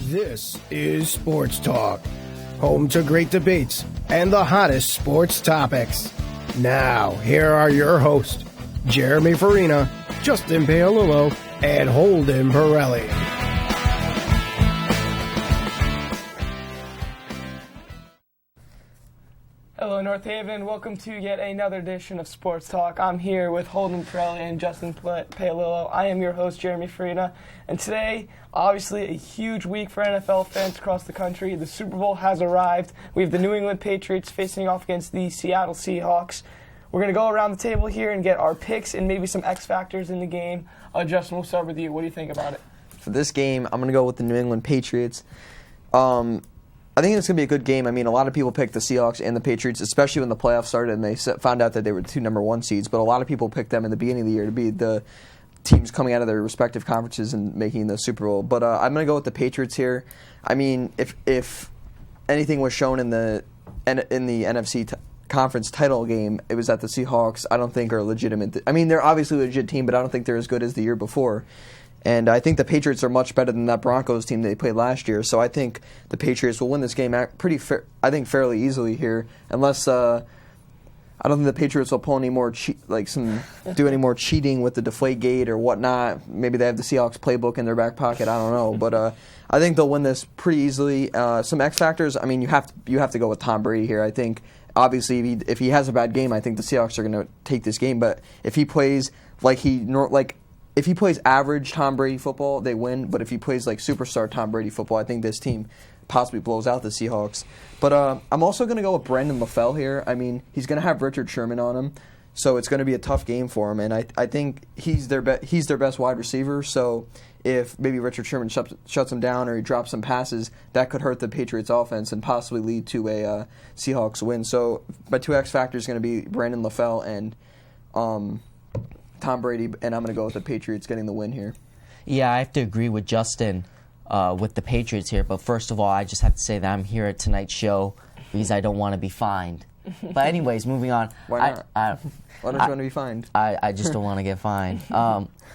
This is Sports Talk, home to great debates and the hottest sports topics. Now, here are your hosts, Jeremy Farina, Justin Paolillo, and Holden Pirelli. Hello, North Haven. Welcome to yet another edition of Sports Talk. I'm here with Holden Pirelli and Justin Paolillo. I am your host, Jeremy Farina. And today, obviously, a huge week for NFL fans across the country. The Super Bowl has arrived. We have the New England Patriots facing off against the Seattle Seahawks. We're going to go around the table here and get our picks and maybe some X factors in the game. Justin, we'll start with you. What do you think about it? For this game, I'm going to go with the New England Patriots. I think it's going to be a good game. I mean, a lot of people picked the Seahawks and the Patriots, especially when the playoffs started and they found out that they were the two number one seeds. But a lot of people picked them in the beginning of the year to be the teams coming out of their respective conferences and making the Super Bowl. But I'm going to go with the Patriots here. I mean, if anything was shown in the NFC conference title game, it was that the Seahawks, I don't think, are legitimate. I mean, they're obviously a legit team, but I don't think they're as good as the year before. And I think the Patriots are much better than that Broncos team they played last year. So I think the Patriots will win this game fairly easily here, unless I don't think the Patriots will pull any more do any more cheating with the Deflategate or whatnot. Maybe they have the Seahawks playbook in their back pocket. I don't know, but I think they'll win this pretty easily. Some X factors. I mean, you have to go with Tom Brady here. I think obviously if he has a bad game, I think the Seahawks are going to take this game. But if he plays if he plays average Tom Brady football, they win. But if he plays like superstar Tom Brady football, I think this team possibly blows out the Seahawks. But I'm also going to go with Brandon LaFell here. I mean, he's going to have Richard Sherman on him, so it's going to be a tough game for him. And I think he's their best wide receiver. So if maybe Richard Sherman shuts him down or he drops some passes, that could hurt the Patriots' offense and possibly lead to a Seahawks win. So my two X factors are going to be Brandon LaFell and Tom Brady, and I'm going to go with the Patriots getting the win here. Yeah, I have to agree with Justin with the Patriots here. But first of all, I just have to say that I'm here at tonight's show because I don't want to be fined. But anyways, moving on. Why not? Why don't you want to be fined? I just don't want to get fined.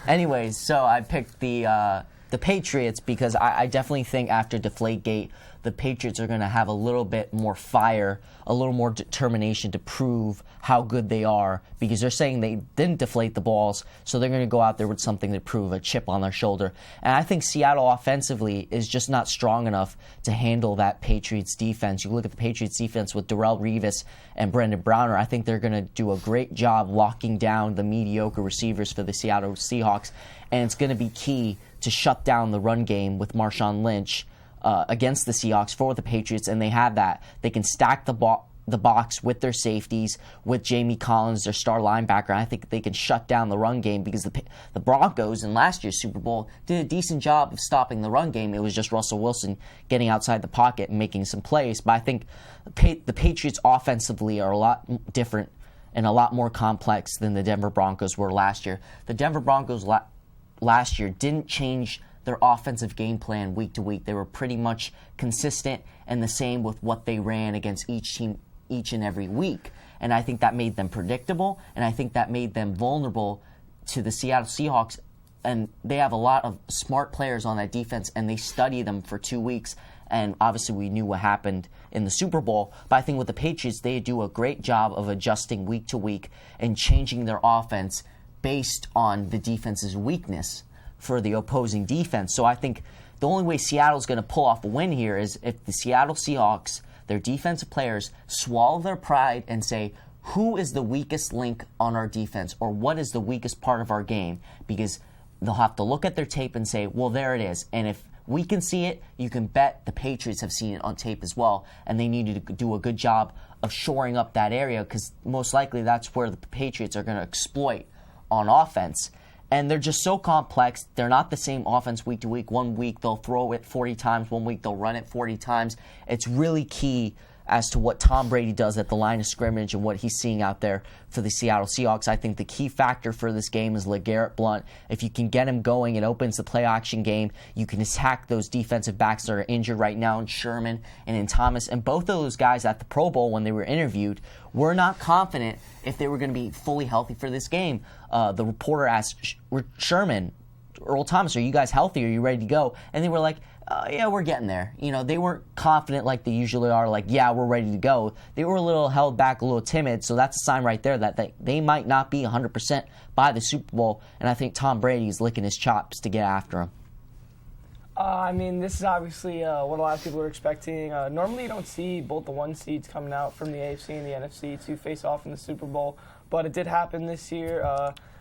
Anyways, so I picked the Patriots because I definitely think after Deflategate, the Patriots are going to have a little bit more fire, a little more determination to prove how good they are because they're saying they didn't deflate the balls, so they're going to go out there with something to prove, a chip on their shoulder. And I think Seattle offensively is just not strong enough to handle that Patriots defense. You look at the Patriots defense with Darrelle Revis and Brendan Browner, I think they're going to do a great job locking down the mediocre receivers for the Seattle Seahawks, and it's going to be key to shut down the run game with Marshawn Lynch against the Seahawks for the Patriots, and they have that. They can stack the box with their safeties, with Jamie Collins, their star linebacker. I think they can shut down the run game because the Broncos in last year's Super Bowl did a decent job of stopping the run game. It was just Russell Wilson getting outside the pocket and making some plays. But I think the Patriots offensively are a lot different and a lot more complex than the Denver Broncos were last year. The Denver Broncos last year didn't change their offensive game plan week to week. They were pretty much consistent and the same with what they ran against each team each and every week. And I think that made them predictable, and I think that made them vulnerable to the Seattle Seahawks. And they have a lot of smart players on that defense, and they study them for 2 weeks. And obviously we knew what happened in the Super Bowl. But I think with the Patriots, they do a great job of adjusting week to week and changing their offense based on the defense's weakness for the opposing defense. So I think the only way Seattle's going to pull off a win here is if the Seattle Seahawks, their defensive players, swallow their pride and say, who is the weakest link on our defense, or what is the weakest part of our game? Because they'll have to look at their tape and say, well, there it is. And if we can see it, you can bet the Patriots have seen it on tape as well, and they need to do a good job of shoring up that area because most likely that's where the Patriots are going to exploit on offense. And they're just so complex. They're not the same offense week to week. 1 week they'll throw it 40 times. 1 week they'll run it 40 times. It's really key as to what Tom Brady does at the line of scrimmage and what he's seeing out there for the Seattle Seahawks. I think the key factor for this game is LeGarrette Blount. If you can get him going, it opens the play-action game. You can attack those defensive backs that are injured right now in Sherman and in Thomas. And both of those guys at the Pro Bowl when they were interviewed were not confident if they were going to be fully healthy for this game. The reporter asked Sherman, Earl Thomas, are you guys healthy? Are you ready to go? And they were like, yeah, we're getting there. They weren't confident like they usually are, like, yeah, we're ready to go. They were a little held back, a little timid, so that's a sign right there that they might not be 100% by the Super Bowl, and I think Tom Brady's licking his chops to get after him. This is obviously what a lot of people are expecting. Normally you don't see both the 1 seeds coming out from the AFC and the NFC to face off in the Super Bowl, but it did happen this year.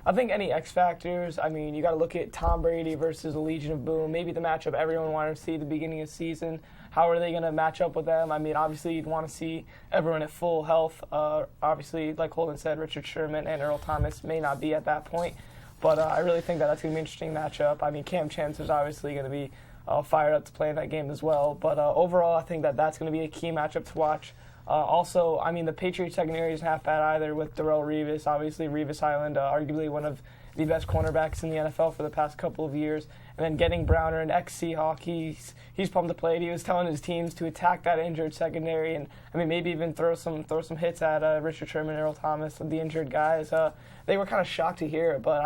I think any X factors, you got to look at Tom Brady versus the Legion of Boom, maybe the matchup everyone wanted to see at the beginning of the season. How are they going to match up with them? Obviously you'd want to see everyone at full health. Obviously, like Holden said, Richard Sherman and Earl Thomas may not be at that point, but I really think that that's going to be an interesting matchup. Cam Chancellor's obviously going to be fired up to play in that game as well, but overall I think that that's going to be a key matchup to watch. Also, the Patriots secondary isn't half bad either with Darrelle Revis. Obviously, Revis Island, arguably one of the best cornerbacks in the NFL for the past couple of years. And then getting Browner, an ex-Seahawk, he's pumped to play. He was telling his teams to attack that injured secondary and, maybe even throw some hits at Richard Sherman and Earl Thomas, the injured guys. They were kind of shocked to hear it, but,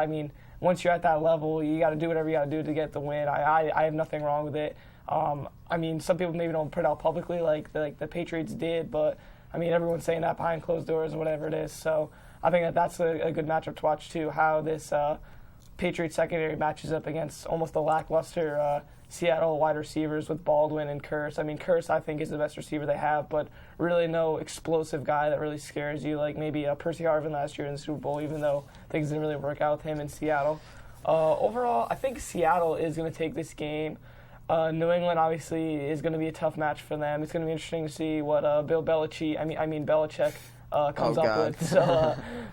once you're at that level, you got to do whatever you got to do to get the win. I have nothing wrong with it. Some people maybe don't put it out publicly like the Patriots did, but everyone's saying that behind closed doors or whatever it is. So I think that's a good matchup to watch too. How this Patriots secondary matches up against almost the lackluster Seattle wide receivers with Baldwin and Curse. Curse I think is the best receiver they have, but really no explosive guy that really scares you like maybe Percy Harvin last year in the Super Bowl, even though things didn't really work out with him in Seattle. Overall, I think Seattle is going to take this game. New England obviously is going to be a tough match for them. It's going to be interesting to see what Belichick comes up with.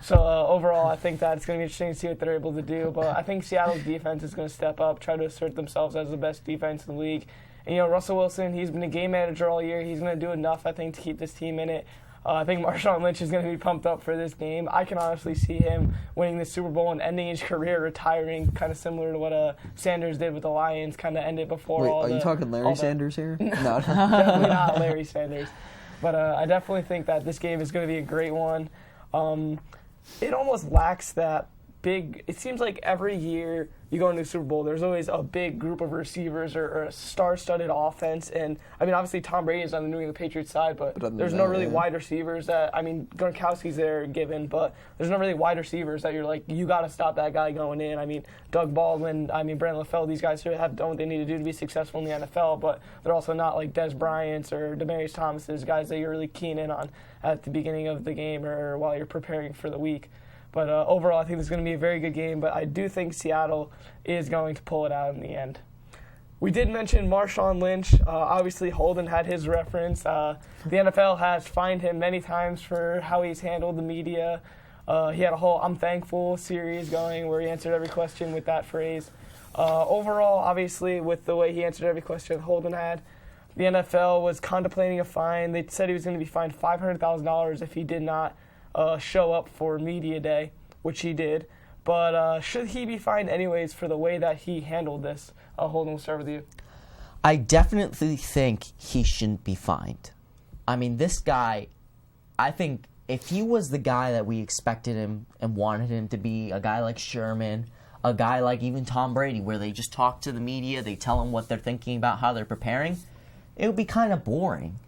So overall, I think that it's going to be interesting to see what they're able to do. But I think Seattle's defense is going to step up, try to assert themselves as the best defense in the league. And Russell Wilson, he's been a game manager all year. He's going to do enough, I think, to keep this team in it. I think Marshawn Lynch is going to be pumped up for this game. I can honestly see him winning the Super Bowl and ending his career retiring, kind of similar to what Sanders did with the Lions, kind of ended before Wait, all are you talking Larry Sanders here? No. Definitely not Larry Sanders. But I definitely think that this game is going to be a great one. It almost lacks that big. It seems like every year you go into the Super Bowl, there's always a big group of receivers or a star-studded offense. And, obviously Tom Brady is on the New England Patriots side, but there's no really wide receivers that, Gronkowski's there given, but there's no really wide receivers that you're like, you got to stop that guy going in. Doug Baldwin, Brandon LaFell, these guys have done what they need to do to be successful in the NFL, but they're also not like Des Bryant's or Demaryius Thomas's, guys that you're really keen in on at the beginning of the game or while you're preparing for the week. But overall, I think this is going to be a very good game, but I do think Seattle is going to pull it out in the end. We did mention Marshawn Lynch. Obviously, Holden had his reference. The NFL has fined him many times for how he's handled the media. He had a whole I'm Thankful series going where he answered every question with that phrase. Overall, obviously, with the way he answered every question Holden had, the NFL was contemplating a fine. They said he was going to be fined $500,000 if he did not show up for media day, which he did. But should he be fined anyways for the way that he handled this? Holden, we'll start with you. I definitely think he shouldn't be fined. This guy, I think if he was the guy that we expected him and wanted him to be, a guy like Sherman, a guy like even Tom Brady, where they just talk to the media, they tell them what they're thinking about, how they're preparing, it would be kind of boring.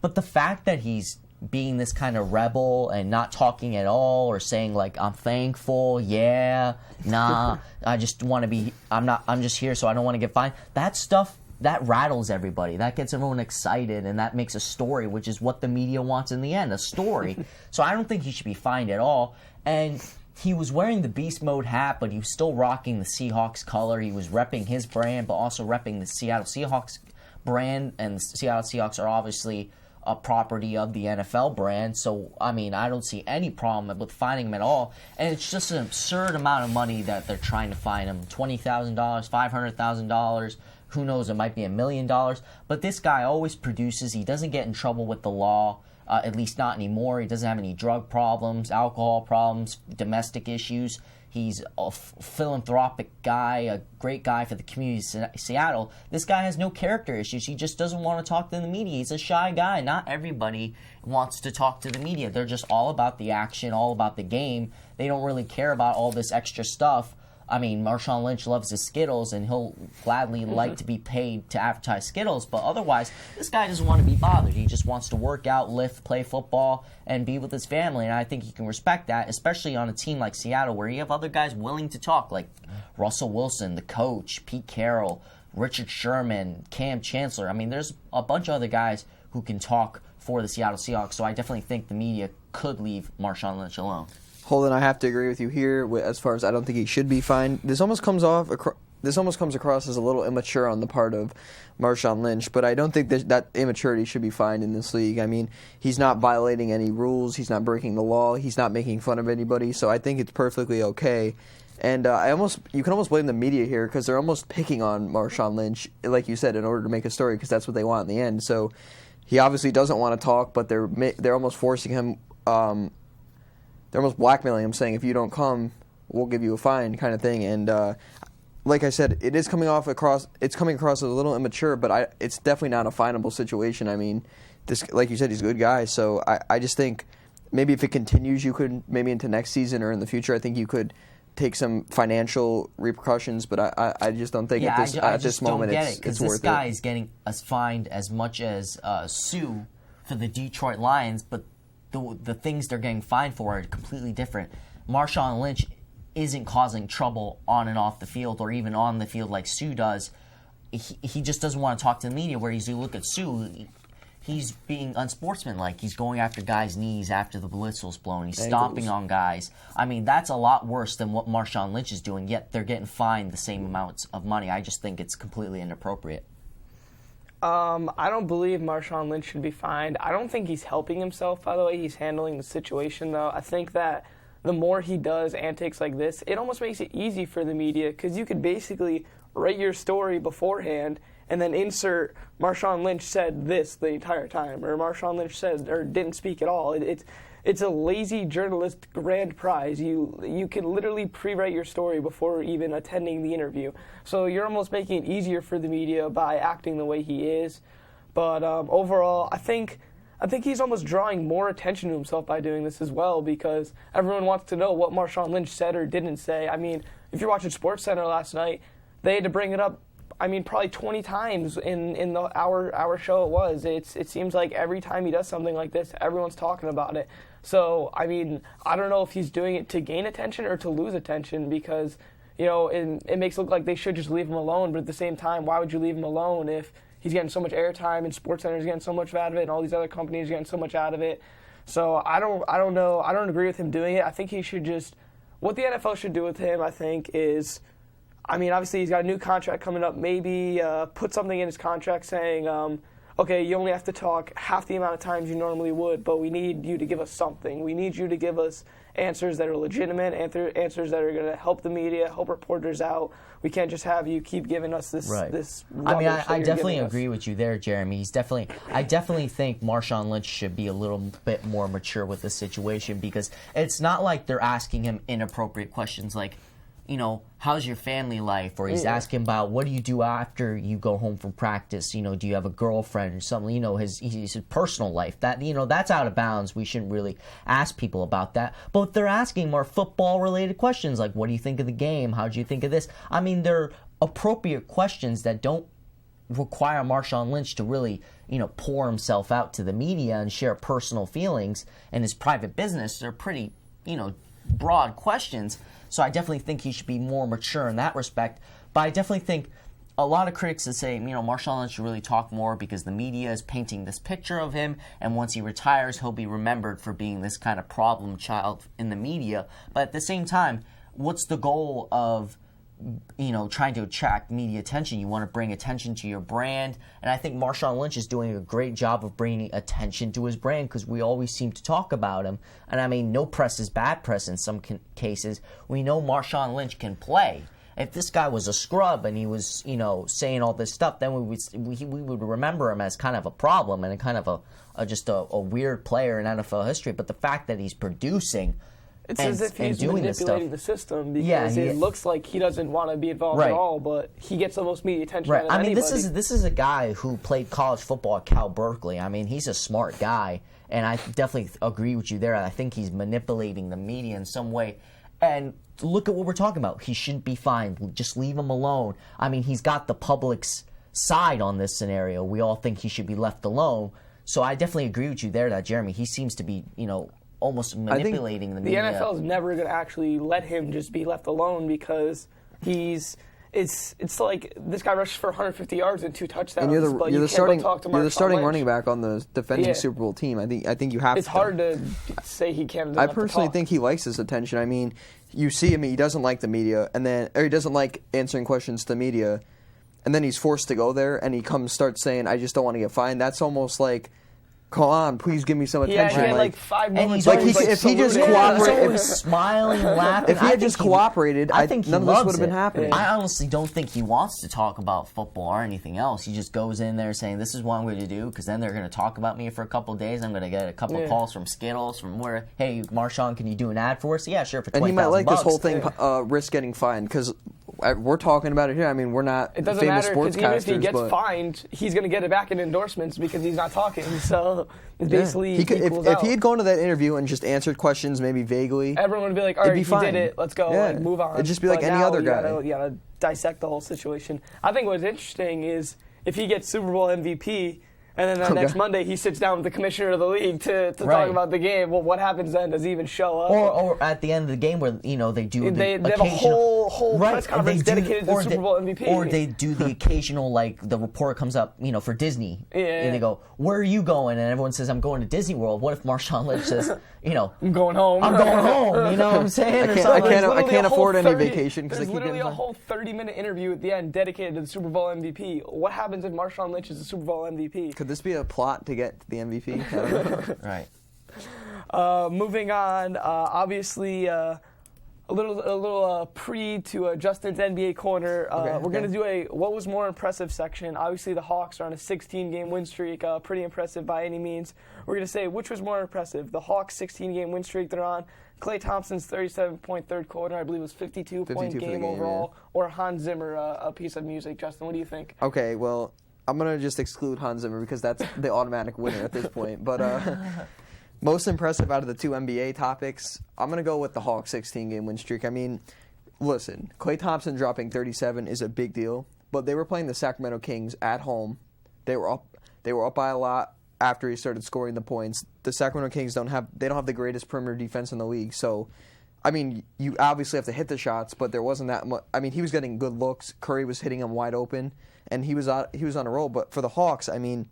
But the fact that he's being this kind of rebel and not talking at all or saying like, I'm thankful, yeah, nah, I just want to be, I'm just here so I don't want to get fined. That stuff, that rattles everybody. That gets everyone excited and that makes a story, which is what the media wants in the end, a story. So I don't think he should be fined at all. And he was wearing the Beast Mode hat, but he was still rocking the Seahawks color. He was repping his brand, but also repping the Seattle Seahawks brand, and the Seattle Seahawks are obviously a property of the NFL brand, so I don't see any problem with fining him at all. And it's just an absurd amount of money that they're trying to fine him. $20,000, $500,000, who knows, it might be $1 million. But this guy always produces. He doesn't get in trouble with the law, at least not anymore. He doesn't have any drug problems, alcohol problems, domestic issues. He's a philanthropic guy, a great guy for the community of Seattle. This guy has no character issues. He just doesn't want to talk to the media. He's a shy guy. Not everybody wants to talk to the media. They're just all about the action, all about the game. They don't really care about all this extra stuff I mean, Marshawn Lynch loves his Skittles, and he'll gladly like to be paid to advertise Skittles, but otherwise, this guy doesn't want to be bothered. He just wants to work out, lift, play football, and be with his family, and I think you can respect that, especially on a team like Seattle, where you have other guys willing to talk, like Russell Wilson, the coach, Pete Carroll, Richard Sherman, Cam Chancellor. I mean, there's a bunch of other guys who can talk for the Seattle Seahawks, so I definitely think the media could leave Marshawn Lynch alone. Holden, I have to agree with you here as far as I don't think he should be fined. This almost comes across as a little immature on the part of Marshawn Lynch, but I don't think that immaturity should be fined in this league. I mean, he's not violating any rules, he's not breaking the law, he's not making fun of anybody, so I think it's perfectly okay. And you can almost blame the media here because they're almost picking on Marshawn Lynch, like you said, in order to make a story because that's what they want in the end. So he obviously doesn't want to talk, but they're almost forcing him. They're almost blackmailing him, saying, if you don't come, we'll give you a fine kind of thing. And like I said, it's coming across as a little immature, but it's definitely not a finable situation. I mean, like you said, he's a good guy. So I just think maybe if it continues, you could, maybe into next season or in the future, I think you could take some financial repercussions, but I just don't think at this moment it's worth it. This guy is getting fined as much as Sue for the Detroit Lions, but the things they're getting fined for are completely different. Marshawn Lynch isn't causing trouble on and off the field or even on the field like Sue does. He just doesn't want to talk to the media, whereas you look at Sue, he's being unsportsmanlike. He's going after guys' knees after the whistle's blown. He's stomping on guys. I mean, that's a lot worse than what Marshawn Lynch is doing, yet they're getting fined the same amounts of money. I just think it's completely inappropriate. I don't believe Marshawn Lynch should be fined. I don't think he's helping himself, by the way he's handling the situation, though. I think that the more he does antics like this, it almost makes it easy for the media because you could basically write your story beforehand and then insert Marshawn Lynch said this the entire time, or Marshawn Lynch said or didn't speak at all. It's a lazy journalist grand prize. You can literally pre-write your story before even attending the interview. So you're almost making it easier for the media by acting the way he is. But overall, I think he's almost drawing more attention to himself by doing this as well because everyone wants to know what Marshawn Lynch said or didn't say. I mean, if you're watching SportsCenter last night, they had to bring it up probably 20 times in the hour show it was. It seems like every time he does something like this, everyone's talking about it. So, I don't know if he's doing it to gain attention or to lose attention because, it makes it look like they should just leave him alone. But at the same time, why would you leave him alone if he's getting so much airtime and SportsCenter is getting so much out of it and all these other companies are getting so much out of it? So, I don't know. I don't agree with him doing it. I think he should what the NFL should do with him, I think, is obviously he's got a new contract coming up. Maybe put something in his contract saying, okay, you only have to talk half the amount of times you normally would, but we need you to give us something. We need you to give us answers that are legitimate, answers that are going to help the media, help reporters out. We can't just have you keep giving us this. Right. This I definitely agree with you there, Jeremy. I definitely think Marshawn Lynch should be a little bit more mature with the situation because it's not like they're asking him inappropriate questions like, how's your family life? Or he's asking about what do you do after you go home from practice? Do you have a girlfriend or something? His personal life. That's out of bounds. We shouldn't really ask people about that. But they're asking more football-related questions like, what do you think of the game? How do you think of this? They're appropriate questions that don't require Marshawn Lynch to really, pour himself out to the media and share personal feelings and his private business. They're pretty, broad questions. So I definitely think he should be more mature in that respect. But I definitely think a lot of critics that say, Marshawn Lynch should really talk more because the media is painting this picture of him, and once he retires, he'll be remembered for being this kind of problem child in the media. But at the same time, what's the goal of trying to attract media attention? You want to bring attention to your brand, and I think Marshawn Lynch is doing a great job of bringing attention to his brand because we always seem to talk about him. And no press is bad press in some cases. We know Marshawn Lynch can play. If this guy was a scrub and he was, saying all this stuff, then we would remember him as kind of a problem and kind of a weird player in NFL history. But the fact that he's producing. It's as if he's manipulating the system because it looks like he doesn't want to be involved at all, but he gets the most media attention out of anybody. This is a guy who played college football at Cal Berkeley. He's a smart guy, and I definitely agree with you there. I think he's manipulating the media in some way. And look at what we're talking about. He shouldn't be fined. Just leave him alone. I mean, he's got the public's side on this scenario. We all think he should be left alone. So I definitely agree with you there, that Jeremy, he seems to be, almost manipulating the media. The NFL is never going to actually let him just be left alone because it's like this guy rushes for 150 yards and 2 touchdowns. And you're the starting Lynch. running back on the defending Super Bowl team. I think you have. It's hard to say he can't. I personally think he likes this attention. I mean, you see him; he doesn't like the media, or he doesn't like answering questions to the media, and then he's forced to go there, and he starts saying, "I just don't want to get fined." That's almost like, come on, please give me some attention. Yeah, he had like 5 moments. If he just cooperated, smiling, laughing. If he had just cooperated, I think none of this would have been happening. I honestly don't think he wants to talk about football or anything else. He just goes in there saying, "This is what I'm going to do," because then they're going to talk about me for a couple of days. I'm going to get a couple of calls from Skittles, from where, "Hey, Marshawn, can you do an ad for us?" Yeah, sure, for $20,000. And he might like this whole thing, risk getting fined, because we're talking about it here. I mean, we're not famous sportscasters. It doesn't matter, because even if he gets fined, he's going to get it back in endorsements because he's not talking. So it's basically if he had gone to that interview and just answered questions maybe vaguely, everyone would be like, all right, he did it, let's go, move on. It'd just be like any other guy. You gotta dissect the whole situation. I think what's interesting is if he gets Super Bowl MVP, and then next Monday he sits down with the commissioner of the league to talk about the game. Well, what happens then? Does he even show up? Or at the end of the game where they do they have a whole press conference dedicated to the Super Bowl MVP. Or they do the occasional, like, the report comes up, for Disney. And they go, "Where are you going?" And everyone says, "I'm going to Disney World." What if Marshawn Lynch says, I'm going home. I'm going home. You know what I'm saying? I can't afford any vacation because I keep getting literally a whole 30-minute interview at the end dedicated to the Super Bowl MVP. What happens if Marshawn Lynch is the Super Bowl MVP? Could this be a plot to get to the MVP? Right. Moving on, obviously a little pre to Justin's NBA corner. We're going to do a what was more impressive section. Obviously the Hawks are on a 16-game win streak, pretty impressive by any means. We're going to say which was more impressive, the Hawks' 16-game win streak they're on, Klay Thompson's 37-point third quarter, I believe it was 52-point game overall, or Hans Zimmer, a piece of music. Justin, what do you think? Okay, well, I'm going to just exclude Hans Zimmer because that's the automatic winner at this point. But most impressive out of the two NBA topics, I'm going to go with the Hawks' 16-game win streak. I mean, listen, Klay Thompson dropping 37 is a big deal, but they were playing the Sacramento Kings at home. They were up by a lot after he started scoring the points. The Sacramento Kings don't have the greatest perimeter defense in the league. So, I mean, you obviously have to hit the shots, but there wasn't that much. I mean, he was getting good looks. Curry was hitting him wide open, and he was on a roll. But for the Hawks, I mean,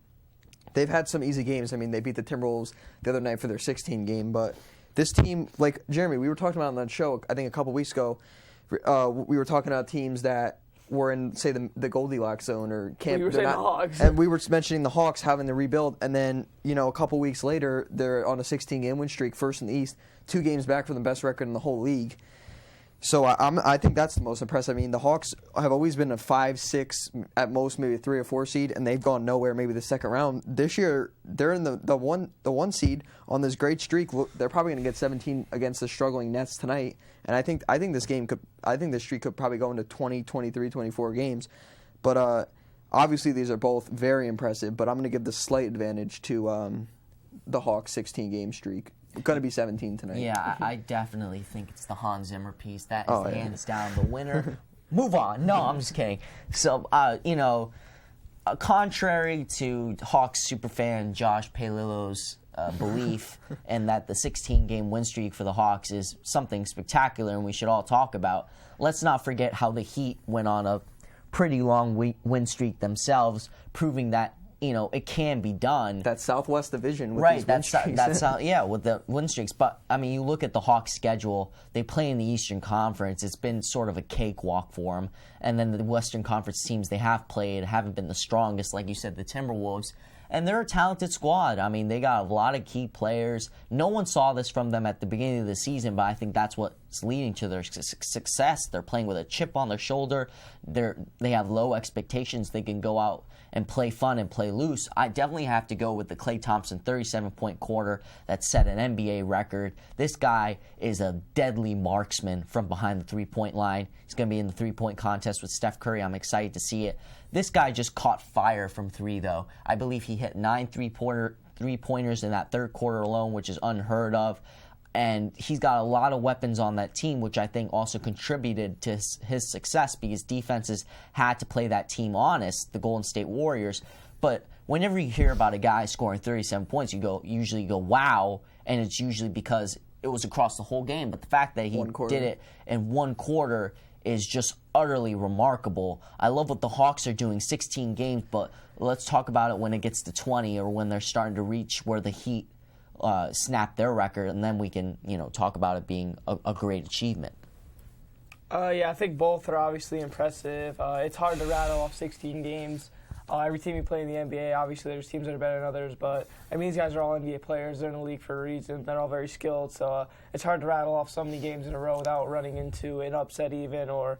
they've had some easy games. I mean, they beat the Timberwolves the other night for their 16 game. But this team, like Jeremy, we were talking about on that show, I think a couple weeks ago, we were talking about teams that were in, say, the Goldilocks zone or camp. We were saying the Hawks. And we were mentioning the Hawks having to rebuild. And then, a couple weeks later, they're on a 16-game win streak, first in the East, 2 games back from the best record in the whole league. So I think that's the most impressive. I mean, the Hawks have always been a 5, 6, at most maybe a 3 or 4 seed, and they've gone nowhere. Maybe the second round this year. They're in the one seed on this great streak. They're probably going to get 17 against the struggling Nets tonight, and I think this streak could probably go into 20, 23, 24 games. But obviously these are both very impressive. But I'm going to give the slight advantage to the Hawks' 16-game streak. Going to be 17 tonight. Yeah, I definitely think it's the Hans Zimmer piece. That is hands down the winner. Move on. No, I'm just kidding. So, contrary to Hawks superfan Josh Palillo's belief, and that the 16-game win streak for the Hawks is something spectacular and we should all talk about, let's not forget how the Heat went on a pretty long win streak themselves, proving that it can be done. That Southwest Division with these win streaks. With the win streaks. But, I mean, you look at the Hawks' schedule. They play in the Eastern Conference. It's been sort of a cakewalk for them. And then the Western Conference teams they have played haven't been the strongest, like you said, the Timberwolves. And they're a talented squad. I mean, they got a lot of key players. No one saw this from them at the beginning of the season, but I think that's what's leading to their success. They're playing with a chip on their shoulder. They have low expectations. They can go out and play fun and play loose. I definitely have to go with the Klay Thompson 37-point quarter that set an NBA record. This guy is a deadly marksman from behind the three-point line. He's going to be in the three-point contest with Steph Curry. I'm excited to see it. This guy just caught fire from 3, though. I believe he hit 9 three-pointers in that third quarter alone, which is unheard of. And he's got a lot of weapons on that team, which I think also contributed to his success because defenses had to play that team honest, the Golden State Warriors. But whenever you hear about a guy scoring 37 points, you usually go, wow, and it's usually because it was across the whole game. But the fact that he did it in one quarter is just utterly remarkable. I love what the Hawks are doing, 16 games, but let's talk about it when it gets to 20 or when they're starting to reach where the Heat snap their record, and then we can talk about it being a great achievement. Yeah, I think both are obviously impressive. It's hard to rattle off 16 games. Every team you play in the NBA, obviously there's teams that are better than others, but I mean these guys are all NBA players. They're in the league for a reason. They're all very skilled, so it's hard to rattle off so many games in a row without running into an upset even or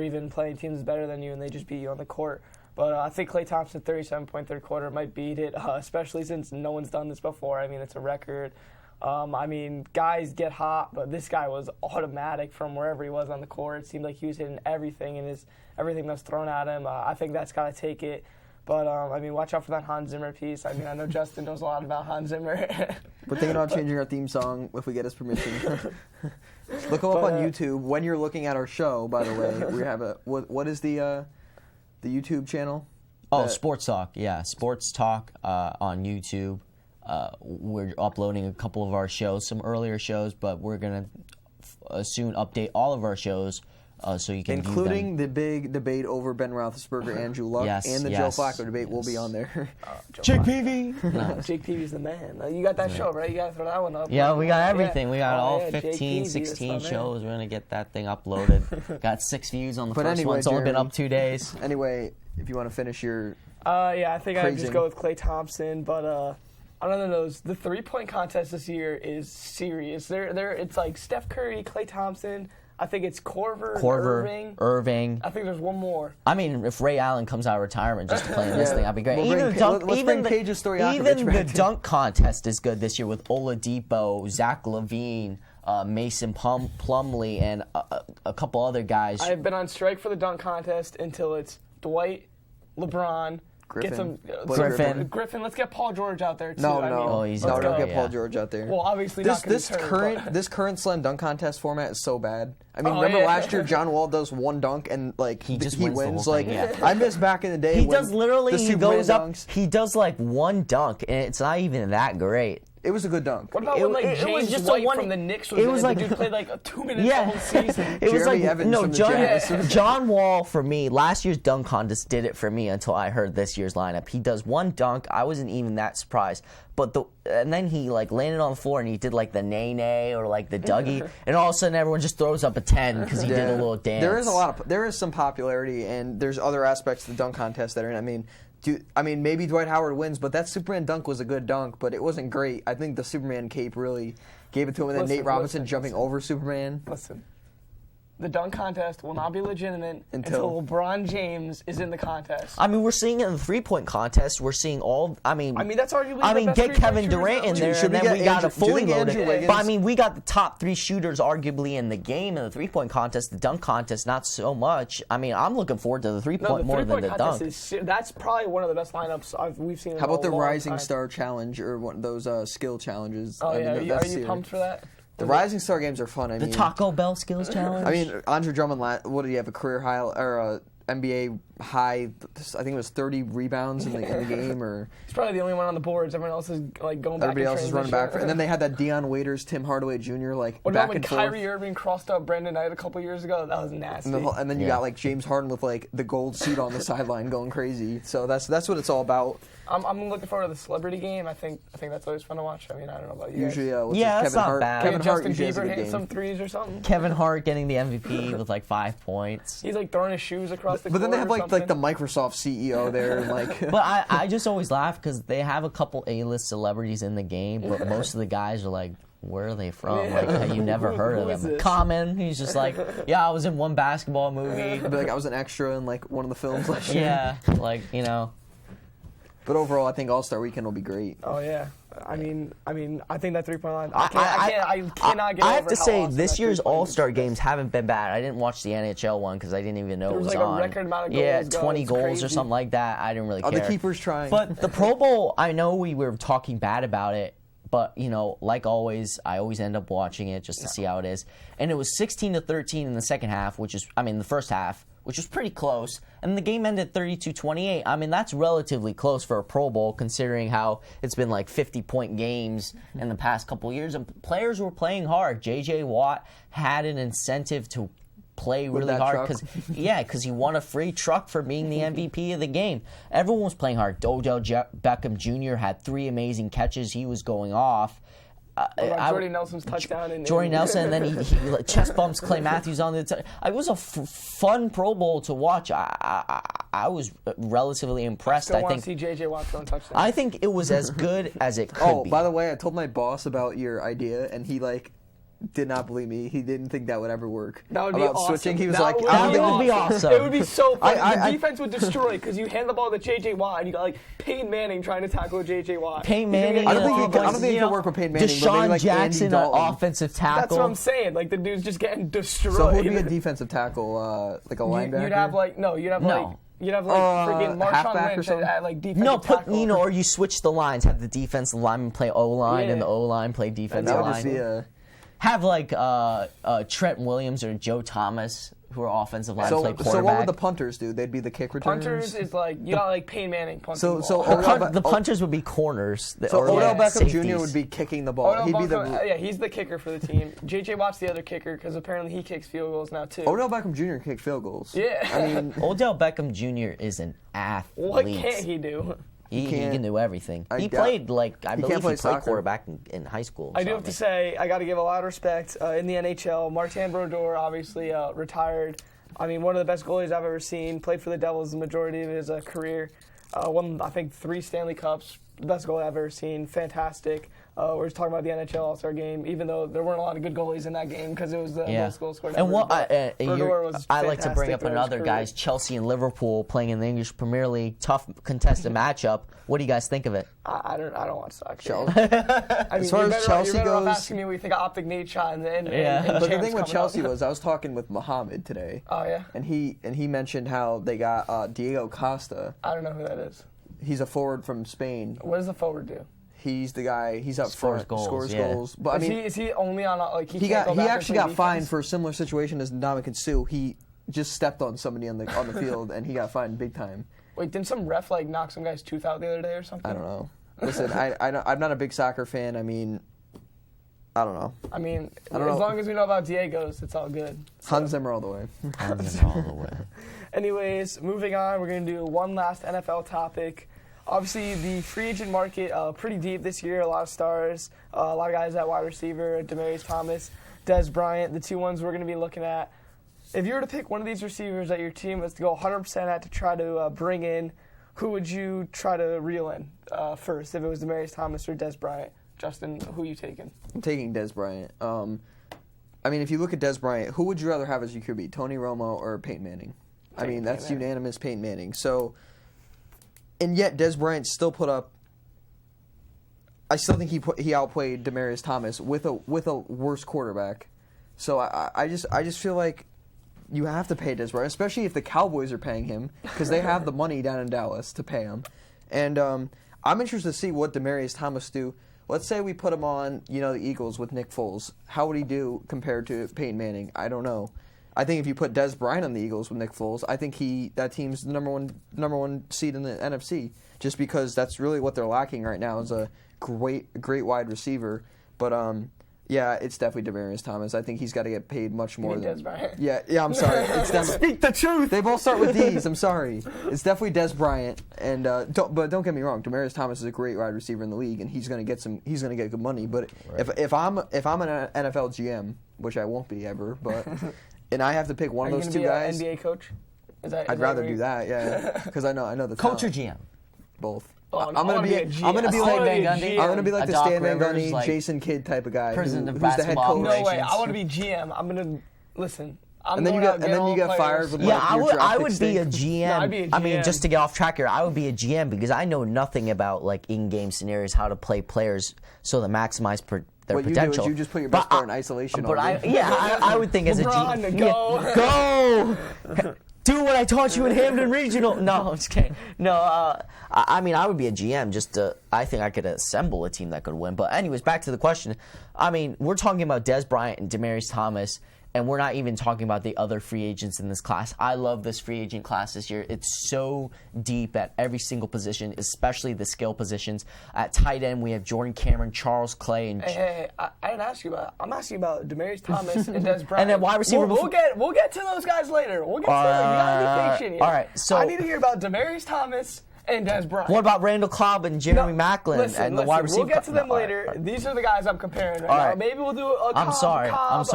even playing teams better than you and they just beat you on the court. But I think Klay Thompson, 37-point third quarter, might beat it, especially since no one's done this before. I mean, it's a record. I mean, guys get hot, but this guy was automatic from wherever he was on the court. It seemed like he was hitting everything, and everything that was thrown at him. I think that's got to take it. But, I mean, watch out for that Hans Zimmer piece. I mean, I know Justin knows a lot about Hans Zimmer. We're thinking about changing our theme song if we get his permission. Look him up on YouTube. When you're looking at our show, by the way, we have what is the YouTube channel? Oh, Sports Talk. Yeah, Sports Talk on YouTube. We're uploading a couple of our shows, some earlier shows, but we're going to soon update all of our shows so you can view them. Including the big debate over Ben Roethlisberger, Andrew Luck, and the Joe Flacco debate will be on there. Jake Peavy! No. Jake Peavy's the man. You got that show, right? You got to throw that one up. Yeah, we got everything. Yeah. We got all 15, 16 shows. We're going to get that thing uploaded. Got 6 views on the first one. It's only been up 2 days. Anyway, if you want to finish your I think I'd just go with Klay Thompson, but other than those, the three-point contest this year is serious. It's like Steph Curry, Klay Thompson. I think it's Korver, Irving. I think there's one more. I mean, if Ray Allen comes out of retirement just to play in this thing, that'd be great. Let's bring Paige Stojakovic even the dunk contest is good this year with Oladipo, Zach LaVine, Mason Plumlee, and a couple other guys. I've been on strike for the dunk contest until it's Dwight, LeBron, Griffin. Griffin. Let's get Paul George out there too. No, don't get yeah. Paul George out there. Well, obviously this current slam dunk contest format is so bad. I mean, remember last year John Wall does one dunk and he wins. Like I miss back in the day. He goes up. He does like one dunk and it's not even that great. It was a good dunk. What about when James White from the Knicks was the dude played like 2 minutes the whole season? It was Jeremy Evans from the Jazz. John Wall for me. Last year's dunk contest did it for me until I heard this year's lineup. He does one dunk. I wasn't even that surprised. And then he landed on the floor and he did like the nay or like the Dougie, and all of a sudden everyone just throws up a 10 because he did a little dance. There is some popularity, and there's other aspects to the dunk contest that are. I mean, maybe Dwight Howard wins, but that Superman dunk was a good dunk, but it wasn't great. I think the Superman cape really gave it to him, and then Nate Robinson jumping over Superman. Listen. The dunk contest will not be legitimate until LeBron James is in the contest. I mean, we're seeing it in the three-point contest. We're seeing all. I mean, that's arguably. The best get Kevin Durant in there, and then we got a fully loaded. But I mean, we got the top 3 shooters arguably in the game in the three-point contest. The dunk contest, not so much. I mean, I'm looking forward to the three-point more than the dunk. That's probably one of the best lineups we've seen. How about the Rising Star Challenge or one of those skill challenges? Oh yeah, are you pumped for that? The Rising Star games are fun. The Taco Bell skills challenge. I mean, Andre Drummond. What did he have? A career high or NBA high? I think it was 30 rebounds in the game. Or he's probably the only one on the boards. Everyone else is like going back. Everybody else is running back. And then they had that Dion Waiters, Tim Hardaway Jr. What back about when and Kyrie forth. Irving crossed up Brandon Knight a couple years ago? That was nasty. And then you got like James Harden with like the gold suit on the sideline going crazy. So that's what it's all about. I'm looking forward to the celebrity game. I think that's always fun to watch. I mean, I don't know about you guys. Usually, that's not bad. Kevin Hart Justin usually has a Bieber good hitting game. some threes or something. Kevin Hart getting the MVP with like 5 points. He's like throwing his shoes across the court. But then they have like something. the Microsoft CEO there, and like. But I just always laugh because they have a couple A-list celebrities in the game, but most of the guys are like, where are they from? Yeah. Like, have you never heard of them? Common. He's just like, yeah, I was in one basketball movie. I'd be like, I was an extra in like one of the films last year. Yeah, like But overall, I think All-Star Weekend will be great. Oh yeah, I mean, I think that 3-point line. I cannot get. I have over to how say, awesome this that year's 3-point All-Star is. games haven't been bad. I didn't watch the NHL one because I didn't even know There it was was like on. a record amount of goals. Yeah, 20 It's goals crazy. or something like that. I didn't really care. The keepers trying. But the Pro Bowl, I know we were talking bad about it, but like always, I always end up watching it just to see how it is. And it was 16-13 in the second half, the first half, which was pretty close. And the game ended 32-28. I mean, that's relatively close for a Pro Bowl, considering how it's been like 50-point games in the past couple years. And players were playing hard. J.J. Watt had an incentive to play really hard because he won a free truck for being the MVP of the game. Everyone was playing hard. Odell Beckham Jr. had 3 amazing catches. He was going off. Jordy Nelson's touchdown. Jordy Nelson, and then he chest bumps Clay Matthews on the. It was a fun Pro Bowl to watch. I was relatively impressed. I think see J.J. Watt throwing touchdowns. I think it was as good as it could be. By the way, I told my boss about your idea, and he did not believe me. He didn't think that would ever work. That would be awesome. Switching. He was that would be awesome. It would be so funny. The defense would destroy because you hand the ball to J.J. Watt and you got Peyton Manning trying to tackle J.J. Watt. Peyton Manning. I don't think he can work with Peyton Manning. Deshaun Jackson, an offensive tackle. That's what I'm saying. The dude's just getting destroyed. So who would be a defensive tackle? Like a linebacker? You'd have freaking Marshawn Lynch at defensive tackle. Or you switch the lines, have the defensive lineman play O-line and the O-line play defensive line. That would just be Have Trent Williams or Joe Thomas, who are offensive line, play quarterback. So what would the punters do? They'd be the kick returners? Punters is you got Peyton Manning punting the punters would be corners. Odell Beckham safeties. Jr. would be kicking the ball. He's the kicker for the team. J.J. Watt's the other kicker because apparently he kicks field goals now too. Odell Beckham Jr. kicked field goals. Yeah. I mean, Odell Beckham Jr. is an athlete. What can't he do? He can do everything. He played I believe he played quarterback in high school. I do have to say, I got to give a lot of respect in the NHL. Martin Brodeur obviously retired. I mean, one of the best goalies I've ever seen. Played for the Devils the majority of his career. Won, I think, 3 Stanley Cups. Best goalie I've ever seen. Fantastic. We're just talking about the NHL All-Star game, even though there weren't a lot of good goalies in that game because it was the most goals scored. And I like to bring up another guys, Chelsea and Liverpool playing in the English Premier League, tough contested matchup. What do you guys think of it? I don't watch soccer. As far as Chelsea goes, asking me what you think of Optic Nate shot and but the thing with Chelsea was I was talking with Mohammed today. Oh yeah. And he mentioned how they got Diego Costa. I don't know who that is. He's a forward from Spain. What does the forward do? He's the guy. He's up front, scores goals. But is he only on he actually got fined for a similar situation as Ndamukong Suh. He just stepped on somebody on the field and he got fined big time. Wait, didn't some ref knock some guy's tooth out the other day or something? I don't know. Listen, I'm not a big soccer fan. I mean, I don't know. I mean, as long as we know about Diego's, it's all good. So. Hans Zimmer all the way. Hans Zimmer all the way. Anyways, moving on, we're going to do one last NFL topic. Obviously, the free agent market pretty deep this year. A lot of stars, a lot of guys at wide receiver, Demaryius Thomas, Dez Bryant, the 2 ones we're going to be looking at. If you were to pick one of these receivers that your team was to go 100% at to try to bring in, who would you try to reel in first? If it was Demaryius Thomas or Dez Bryant? Justin, who are you taking? I'm taking Dez Bryant. I mean, if you look at Dez Bryant, who would you rather have as your QB, Tony Romo or Peyton Manning? I mean, that's unanimous Peyton Manning. So... And yet, Dez Bryant still put up. I still think he outplayed Demaryius Thomas with a worse quarterback. So I just feel like you have to pay Dez Bryant, especially if the Cowboys are paying him because they have the money down in Dallas to pay him. And I'm interested to see what Demaryius Thomas do. Let's say we put him on the Eagles with Nick Foles. How would he do compared to Peyton Manning? I don't know. I think if you put Dez Bryant on the Eagles with Nick Foles, I think that team's the number one seed in the NFC. Just because that's really what they're lacking right now is a great wide receiver. But yeah, it's definitely Demaryius Thomas. I think he's got to get paid much more than Dez Bryant. Yeah. I'm sorry. It's Speak the truth. They both start with D's. I'm sorry. It's definitely Dez Bryant. And don't get me wrong. Demaryius Thomas is a great wide receiver in the league, and he's going to get good money. But if I'm an NFL GM, which I won't be ever, but. And I have to pick one of those 2 guys. Are you going to be an NBA coach? I'd rather do that, yeah, because I know the coach or GM. Both. Oh, I'm gonna be like the Stan Van Gundy, Jason Kidd type of guy who's the head coach. No way. I want to be GM. I'm gonna listen. And then you get fired with I would be a GM. No, I'd be a GM. I mean, just to get off track here, I would be a GM because I know nothing about in-game scenarios, how to play players so to maximize their potential. You just put your best player in isolation. I would think as a GM. Go. Do what I taught you in Hamden Regional. No, I'm just kidding. No, I mean, I would be a GM I think I could assemble a team that could win. But anyways, back to the question. I mean, we're talking about Des Bryant and Demaryius Thomas, and we're not even talking about the other free agents in this class. I love this free agent class this year. It's so deep at every single position, especially the skill positions. At tight end, we have Jordan Cameron, Charles Clay, and Hey, I didn't ask you about. I'm asking about Demaryius Thomas and Des Bryant. And then wide receiver. We'll get to those guys later. We'll get to them. You gotta be patient here. All right, so I need to hear about Demaryius Thomas and Des Bryant. What about Randall Cobb and Jeremy Maclin and the wide receiver? We'll get to them later. All right. These are the guys I'm comparing right All now. right. Maybe we'll do a I'm sorry. Cobb,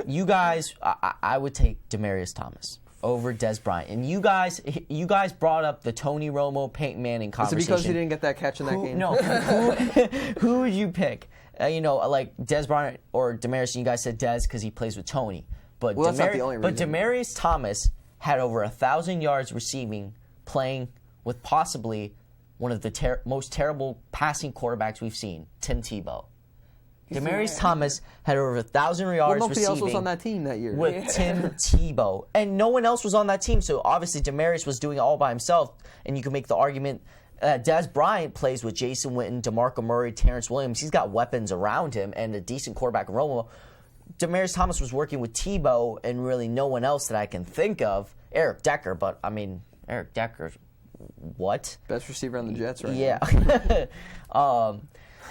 You guys, I would take Demaryius Thomas over Des Bryant. And you guys brought up the Tony Romo, Peyton Manning conversation. Is it because he didn't get that catch in that game? No. Who would you pick? Like Des Bryant or Demaryius, you guys said Des because he plays with Tony. But Well, that's not the only reason. But Demaryius Thomas had over 1,000 yards receiving, playing with possibly one of the most terrible passing quarterbacks we've seen, Tim Tebow. Demaryius Thomas had over 1,000 yards nobody receiving. else was on that team that year. With Tim Tebow. And no one else was on that team, so obviously Demaryius was doing it all by himself, and you can make the argument Des Bryant plays with Jason Witten, DeMarco Murray, Terrence Williams. He's got weapons around him and a decent quarterback in Romo. Demaryius Thomas was working with Tebow and really no one else that I can think of. Eric Decker, but I mean, Eric Decker, what? Best receiver on the Jets right Yeah.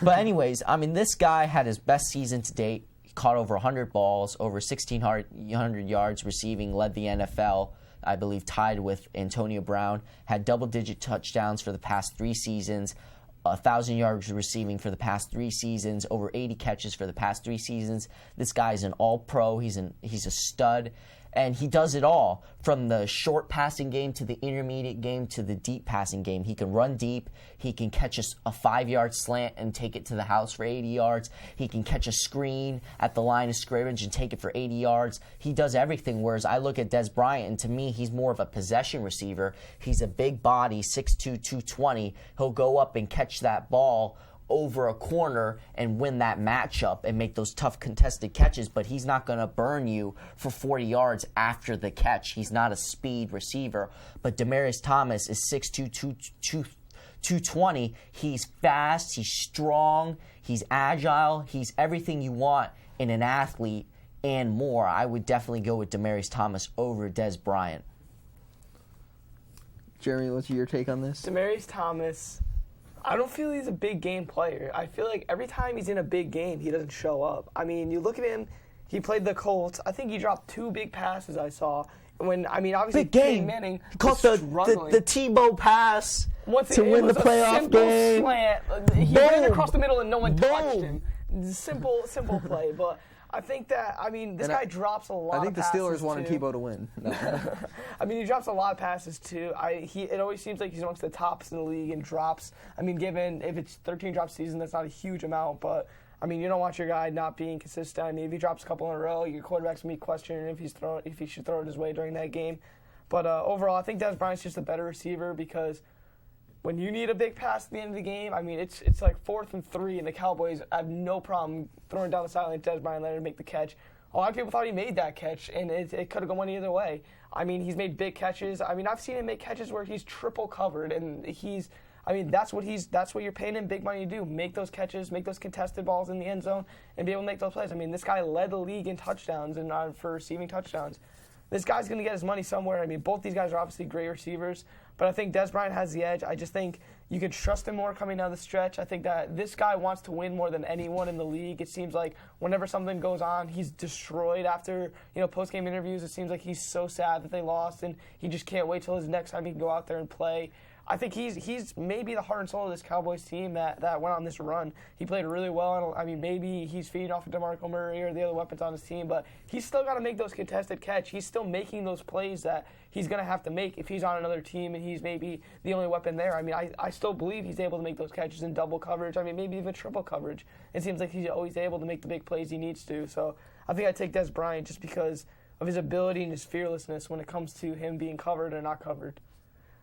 But anyways, I mean, this guy had his best season to date. He caught over 100 balls, over 1,600 yards receiving, led the NFL, I believe tied with Antonio Brown, had double-digit touchdowns for the past 3 seasons, 1,000 yards receiving for the past 3 seasons, over 80 catches for the past 3 seasons. This guy's an all-pro. He's a stud. And he does it all, from the short passing game to the intermediate game to the deep passing game. He can run deep. He can catch a 5-yard slant and take it to the house for 80 yards. He can catch a screen at the line of scrimmage and take it for 80 yards. He does everything, whereas I look at Des Bryant, and to me, he's more of a possession receiver. He's a big body, 6'2", 220. He'll go up and catch that ball over a corner and win that matchup and make those tough contested catches, but he's not going to burn you for 40 yards after the catch. He's not a speed receiver. But Demaryius Thomas is 6'2", 220. He's fast, he's strong, he's agile, he's everything you want in an athlete and more. I would definitely go with Demaryius Thomas over Des Bryant. Jeremy, what's your take on this? Demaryius Thomas, I don't feel he's a big game player. I feel like every time he's in a big game, he doesn't show up. I mean, you look at him, he played the Colts. I think he dropped 2 big passes I saw. Obviously, big game. Peyton Manning He caught was the Tebow pass to it win the was a playoff simple game. Slant. He ran across the middle and no one touched him. Simple play. But I think that, this guy drops a lot of passes. I think the Steelers wanted Tebow to win. No. He drops a lot of passes, too. It always seems like he's amongst the tops in the league and drops. Given if it's 13 drop season, that's not a huge amount, but you don't want your guy not being consistent. If he drops a couple in a row, your quarterback's going to be questioning if he should throw it his way during that game. But overall, I think Des Bryant's just a better receiver because when you need a big pass at the end of the game, it's like 4th and 3, and the Cowboys have no problem throwing down the sideline to Des Bryant, letting him make the catch. A lot of people thought he made that catch, and it could have gone either way. He's made big catches. I've seen him make catches where he's triple covered, and that's what you're paying him big money to do. Make those catches, make those contested balls in the end zone, and be able to make those plays. This guy led the league in touchdowns and for receiving touchdowns. This guy's going to get his money somewhere. Both these guys are obviously great receivers, but I think Des Bryant has the edge. I just think you could trust him more coming down the stretch. I think that this guy wants to win more than anyone in the league. It seems like whenever something goes on, he's destroyed after post-game interviews. It seems like he's so sad that they lost, and he just can't wait till his next time he can go out there and play. I think he's maybe the heart and soul of this Cowboys team that went on this run. He played really well. Maybe he's feeding off of DeMarco Murray or the other weapons on his team, but he's still got to make those contested catch. He's still making those plays that he's going to have to make if he's on another team and he's maybe the only weapon there. I still believe he's able to make those catches in double coverage. Maybe even triple coverage. It seems like he's always able to make the big plays he needs to. So I think I'd take Des Bryant just because of his ability and his fearlessness when it comes to him being covered or not covered.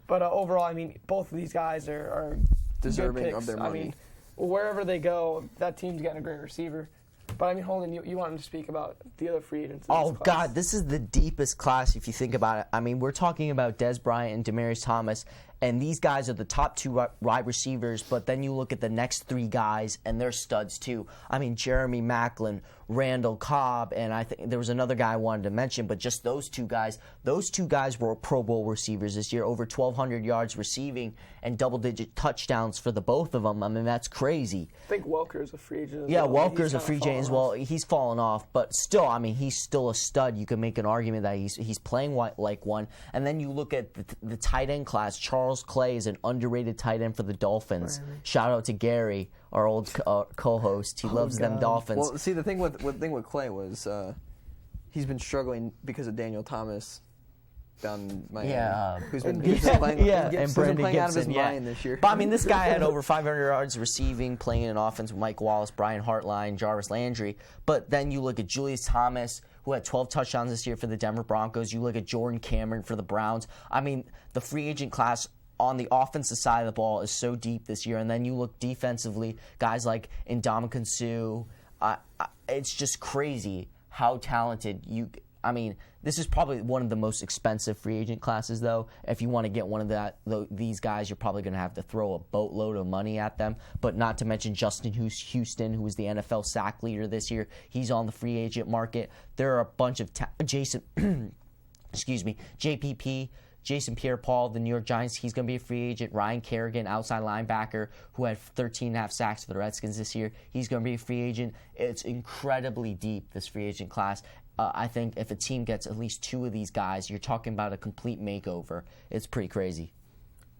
But overall, both of these guys are deserving good picks. of their money. Wherever they go, that team's getting a great receiver. But I mean, Holden, you wanted to speak about the other free agents. Oh, God, this is the deepest class if you think about it. I mean, we're talking about Des Bryant and Demaryius Thomas, and these guys are the top 2 wide receivers, but then you look at the next 3 guys, and they're studs too. I mean, Jeremy Maclin, Randall Cobb, and I think there was another guy I wanted to mention, but just those 2 guys were Pro Bowl receivers this year, over 1,200 yards receiving and double-digit touchdowns for the both of them. I mean, that's crazy. I think Welker's a free agent. Yeah, Welker's a free agent as well. He's fallen off, but still, I mean, he's still a stud. You can make an argument that he's playing like one. And then you look at the tight end class. Charles Clay is an underrated tight end for the Dolphins. Right. Shout out to Gary, our old co-host. He loves them Dolphins. Well, see, the thing with Clay was he's been struggling because of Daniel Thomas down in Miami, who's been playing, and Brandon playing out of his Gibson, mind this year. But I mean, this guy had over 500 yards receiving, playing in offense with Mike Wallace, Brian Hartline, Jarvis Landry. But then you look at Julius Thomas, who had 12 touchdowns this year for the Denver Broncos. You look at Jordan Cameron for the Browns. I mean, the free agent class on the offensive side of the ball is so deep this year. And then you look defensively, guys like Ndamukong Suh. It's just crazy how talented you. I mean, this is probably one of the most expensive free agent classes, though. If you want to get one of these guys, you're probably going to have to throw a boatload of money at them. But not to mention Justin Houston, who was the NFL sack leader this year. He's on the free agent market. There are a bunch of JPP, Jason Pierre-Paul, the New York Giants, he's going to be a free agent. Ryan Kerrigan, outside linebacker, who had 13.5 sacks for the Redskins this year, he's going to be a free agent. It's incredibly deep, this free agent class. I think if a team gets at least 2 of these guys, you're talking about a complete makeover. It's pretty crazy.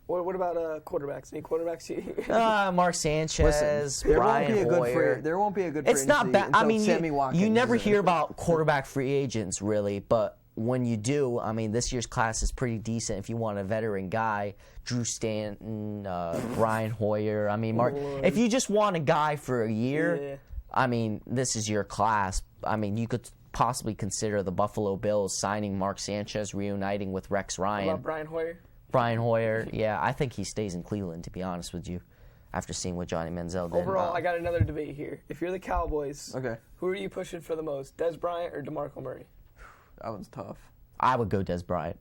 What about quarterbacks? Any quarterbacks? Mark Sanchez, Brian Hoyer. There won't be a good. It's not bad. I mean, you never hear about about quarterback free agents really, but when you do, I mean, this year's class is pretty decent. If you want a veteran guy, Drew Stanton, Brian Hoyer. I mean, Mark. If you just want a guy for a year, I mean, this is your class. I mean, you could possibly consider the Buffalo Bills signing Mark Sanchez, reuniting with Rex Ryan. What about Brian Hoyer? Brian Hoyer, yeah, I think he stays in Cleveland, to be honest with you, after seeing what Johnny Manziel did. Overall, I got another debate here. If you're the Cowboys, okay, who are you pushing for the most, Des Bryant or DeMarco Murray? That one's tough. I would go Des Bryant.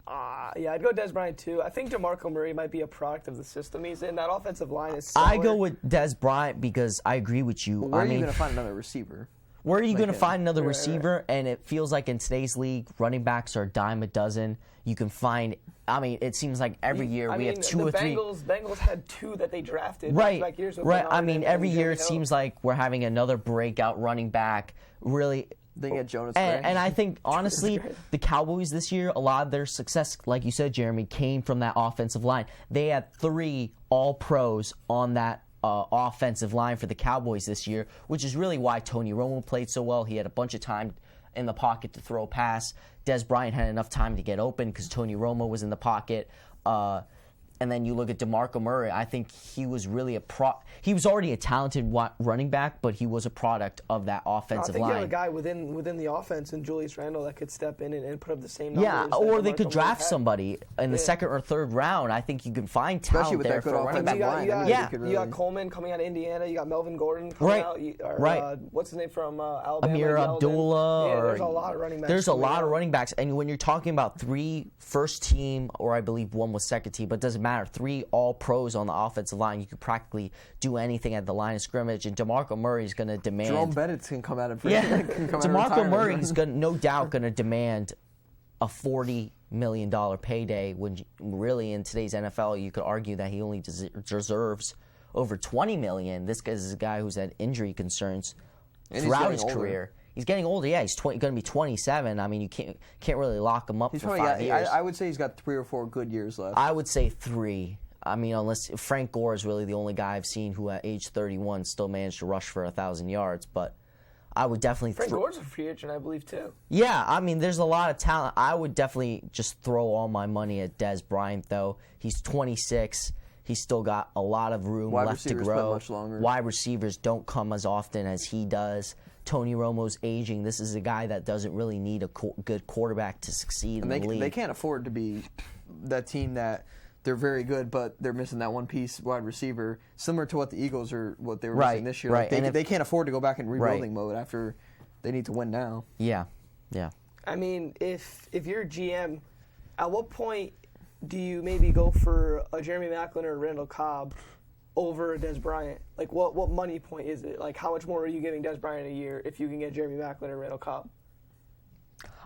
Yeah, I'd go Des Bryant too. I think DeMarco Murray might be a product of the system he's in. That offensive line is stellar. I go with Des Bryant because I agree with you. Well, where are you going to find another receiver? Where are you going to find another receiver? And it feels like in today's league, running backs are a dime a dozen. You can find, I mean, it seems like every year we have 2 or 3. Bengals had 2 that they drafted. Right, years right. I mean, every year it seems like we're having another breakout running back. Really. They get Jonas Gray. And I think, honestly, the Cowboys this year, a lot of their success, like you said, Jeremy, came from that offensive line. They had 3 All-Pros on that offensive line for the Cowboys this year, which is really why Tony Romo played so well. He had a bunch of time in the pocket to throw a pass. Des Bryant had enough time to get open because Tony Romo was in the pocket. And then you look at DeMarco Murray. I think he was really he was already a talented running back, but he was a product of that offensive line. I think you have a guy within the offense in Julius Randle that could step in and put up the same numbers. Yeah, or they could draft somebody in the 2nd or 3rd round. I think you can find talent there for a running back. You got Coleman coming out of Indiana. You got Melvin Gordon coming out. What's his name from Alabama? Amir Abdullah. Yeah, there's a lot of running backs. There's a lot of running backs. And when you're talking about 3 first team, or I believe 1 was second team, but it doesn't matter, 3 All-Pros on the offensive line, you could practically do anything at the line of scrimmage. And DeMarco Murray is going to demand. Jerome Bettis can come out of DeMarco Murray is no doubt going to demand a $40 million payday. When really in today's NFL, you could argue that he only deserves over $20 million. This is a guy who's had injury concerns throughout his career. He's getting older. Yeah, he's going to be 27. I mean, you can't really lock him up for 5 years. I would say he's got 3 or 4 good years left. I would say 3. I mean, unless Frank Gore is really the only guy I've seen who at age 31 still managed to rush for 1,000 yards. But I would definitely. Frank Gore's a free agent, I believe, too. Yeah, I mean, there's a lot of talent. I would definitely just throw all my money at Des Bryant, though. He's 26. He's still got a lot of room left to grow. Much longer. Wide receivers don't come as often as he does. Tony Romo's aging. This is a guy that doesn't really need a good quarterback to succeed in the league. They can't afford to be that team that they're very good, but they're missing that one piece wide receiver, similar to what the Eagles what they were Right, missing this year. right. Like they can't afford to go back in rebuilding Right. mode after they need to win now. Yeah. I mean, if you're a GM, at what point do you maybe go for a Jeremy Maclin or a Randall Cobb over Des Bryant? Like, what money point is it? Like, how much more are you giving Des Bryant a year if you can get Jeremy Maclin or Randall Cobb?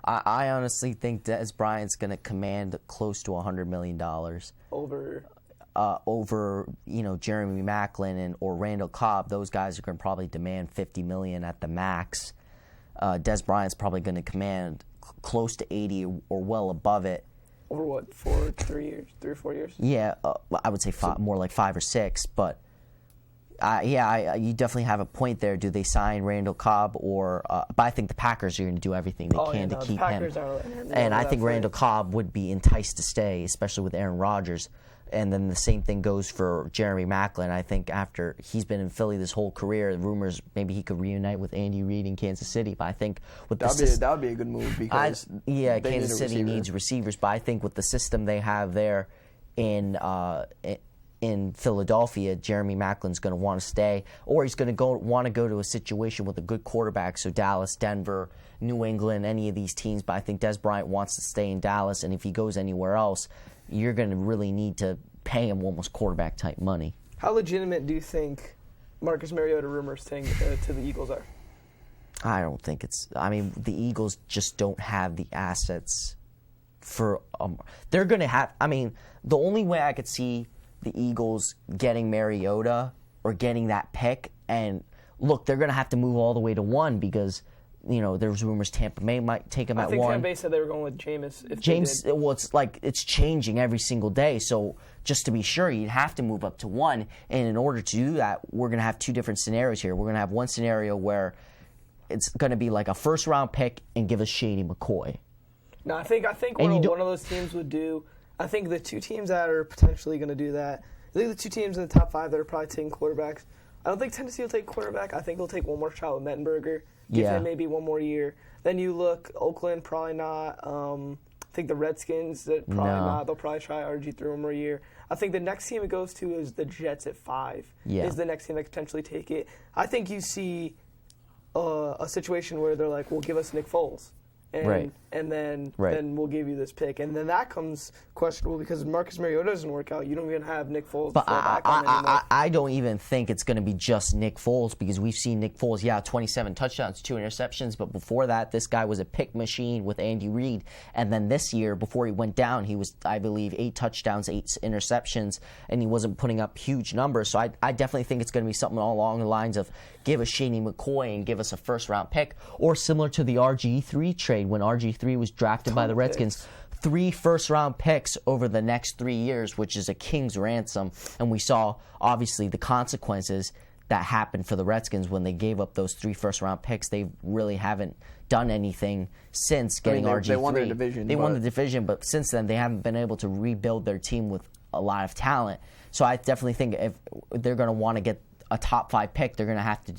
I honestly think Des Bryant's going to command close to $100 million Over Jeremy Maclin or Randall Cobb. Those guys are going to probably demand $50 million at the max. Des Bryant's probably going to command close to 80 or well above it. over what, 3 or 4 years? Yeah, I would say more like 5 or 6, but. You definitely have a point there. Do they sign Randall Cobb but I think the Packers are going to do everything they can to keep him. And I think Randall Cobb would be enticed to stay, especially with Aaron Rodgers. And then the same thing goes for Jeremy Maclin. I think after he's been in Philly this whole career, rumors maybe he could reunite with Andy Reid in Kansas City. But I think with that would be a good move because Kansas City needs receivers. But I think with the system they have there in Philadelphia, Jeremy Maclin's going to want to stay, or he's going to want to go to a situation with a good quarterback. So Dallas, Denver, New England, any of these teams. But I think Des Bryant wants to stay in Dallas, and if he goes anywhere else, you're going to really need to pay him almost quarterback type money. How legitimate do you think Marcus Mariota rumors to the Eagles are? I don't think it's. I mean, the Eagles just don't have the assets for. They're going to have. I mean, the only way I could see the Eagles getting Mariota or getting that pick, and look, they're going to have to move all the way to 1 because, there's rumors Tampa Bay might take him at 1. I think Tampa Bay said they were going with Jameis. Well, it's changing every single day, so just to be sure, you'd have to move up to 1, and in order to do that, we're going to have 2 different scenarios here. We're going to have one scenario where it's going to be like a first-round pick and give us Shady McCoy. No, I think one of those teams would do. I think the 2 teams that are potentially going to do that, I think the 2 teams in the top 5 that are probably taking quarterbacks, I don't think Tennessee will take quarterback. I think they'll take one more shot with Mettenberger, give him maybe one more year. Then you look, Oakland, probably not. I think the Redskins, probably not. They'll probably try RG through one more year. I think the next team it goes to is the Jets at 5. Yeah. Is the next team that could potentially take it. I think you see a situation where they're like, well, give us Nick Foles. And then we'll give you this pick. And then that comes questionable because Marcus Mariota doesn't work out. You don't even have Nick Foles. But I don't even think it's going to be just Nick Foles because we've seen Nick Foles, 27 touchdowns, 2 interceptions. But before that, this guy was a pick machine with Andy Reid. And then this year, before he went down, he was, I believe, 8 touchdowns, 8 interceptions, and he wasn't putting up huge numbers. So I definitely think it's going to be something along the lines of give us Shady McCoy and give us a first-round pick, or similar to the RG3 trade when RG3 was drafted by the Redskins. 3 first-round picks over the next 3 years, which is a king's ransom. And we saw, obviously, the consequences that happened for the Redskins when they gave up those 3 first-round picks. They really haven't done anything since getting RG3. They won their division. They won the division, but since then they haven't been able to rebuild their team with a lot of talent. So I definitely think if they're going to want to get a top 5 pick, they're going to have to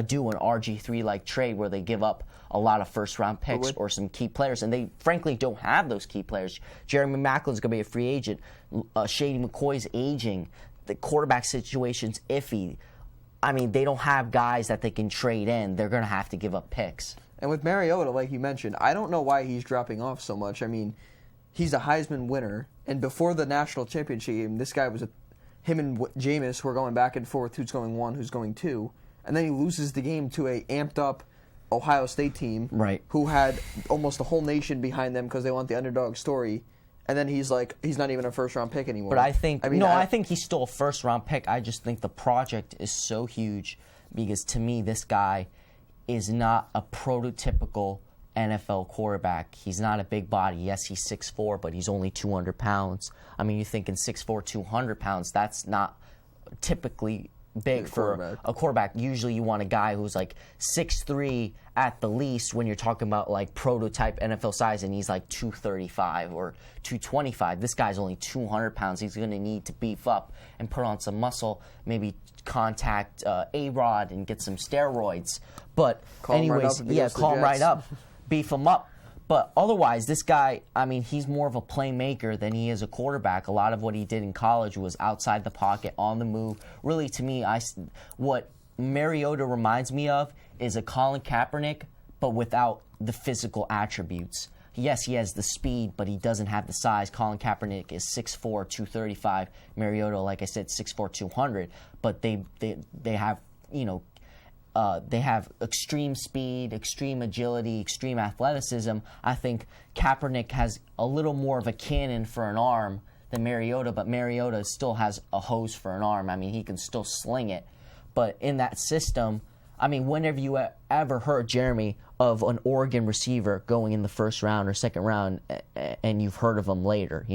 do an RG3-like trade where they give up a lot of first-round picks or some key players, and they frankly don't have those key players. Jeremy Maclin's going to be a free agent. Shady McCoy's aging. The quarterback situation's iffy. I mean, they don't have guys that they can trade in. They're going to have to give up picks. And with Mariota, like you mentioned, I don't know why he's dropping off so much. I mean, he's a Heisman winner, and before the national championship game, this guy was him and Jameis were going back and forth, who's going 1, who's going 2, and then he loses the game to a amped-up Ohio State team who had almost the whole nation behind them because they want the underdog story, and then he's not even a first-round pick anymore. But I think he's still a first-round pick. I just think the project is so huge because, to me, this guy is not a prototypical NFL quarterback. He's not a big body. Yes, he's 6'4", but he's only 200 pounds. I mean, you're thinking 6'4", 200 pounds. That's not typically big for a quarterback. Usually you want a guy who's like 6'3" at the least when you're talking about like prototype NFL size, and he's like 235 or 225. This guy's only 200 pounds. He's going to need to beef up and put on some muscle, maybe contact A-Rod and get some steroids. But anyways, call him right up. Beef him up. But otherwise, this guy, I mean, he's more of a playmaker than he is a quarterback. A lot of what he did in college was outside the pocket, on the move. Really, to me, what Mariota reminds me of is a Colin Kaepernick, but without the physical attributes. Yes, he has the speed, but he doesn't have the size. Colin Kaepernick is 6'4", 235. Mariota, like I said, 6'4", 200. But they have, they have extreme speed, extreme agility, extreme athleticism. I think Kaepernick has a little more of a cannon for an arm than Mariota, but Mariota still has a hose for an arm. I mean, he can still sling it. But in that system, I mean, whenever you ever heard, Jeremy, of an Oregon receiver going in the first round or second round, and you've heard of him later,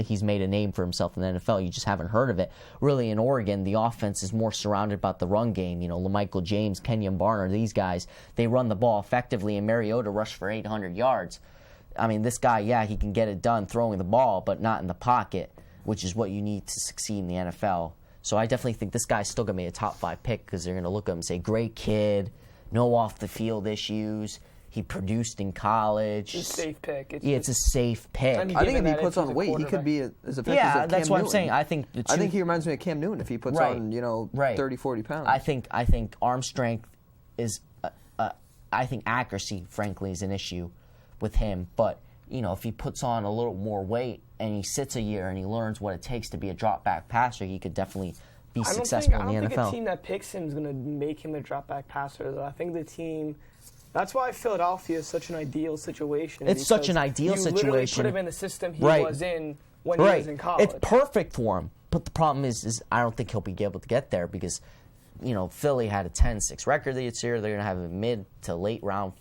he's made a name for himself in the NFL, you just haven't heard of it. Really, in Oregon, the offense is more surrounded by the run game. LaMichael James, Kenyon Barner, these guys, they run the ball effectively, and Mariota rushed for 800 yards. I mean, this guy, yeah, he can get it done throwing the ball, but not in the pocket, which is what you need to succeed in the NFL. So I definitely think this guy's still going to be a top 5 pick because they're going to look at him and say, great kid, no off-the-field issues. He produced in college. It's a safe pick. It's a safe pick. I think if he puts on weight, he could be as effective as Cam that's what Newton. I'm saying. I think he reminds me of Cam Newton if he puts on 30, 40 pounds. I think arm strength is, I think accuracy, frankly, is an issue with him. But if he puts on a little more weight and he sits a year and he learns what it takes to be a drop-back passer, he could definitely be successful in the NFL. I don't think a team that picks him is going to make him a drop-back passer, though. I think the team... That's why Philadelphia is such an ideal situation. It's such an ideal situation. You literally put him in the system he was in when he was in college. It's perfect for him. But the problem is I don't think he'll be able to get there because, Philly had a 10-6 record this year. They're going to have a mid to late round,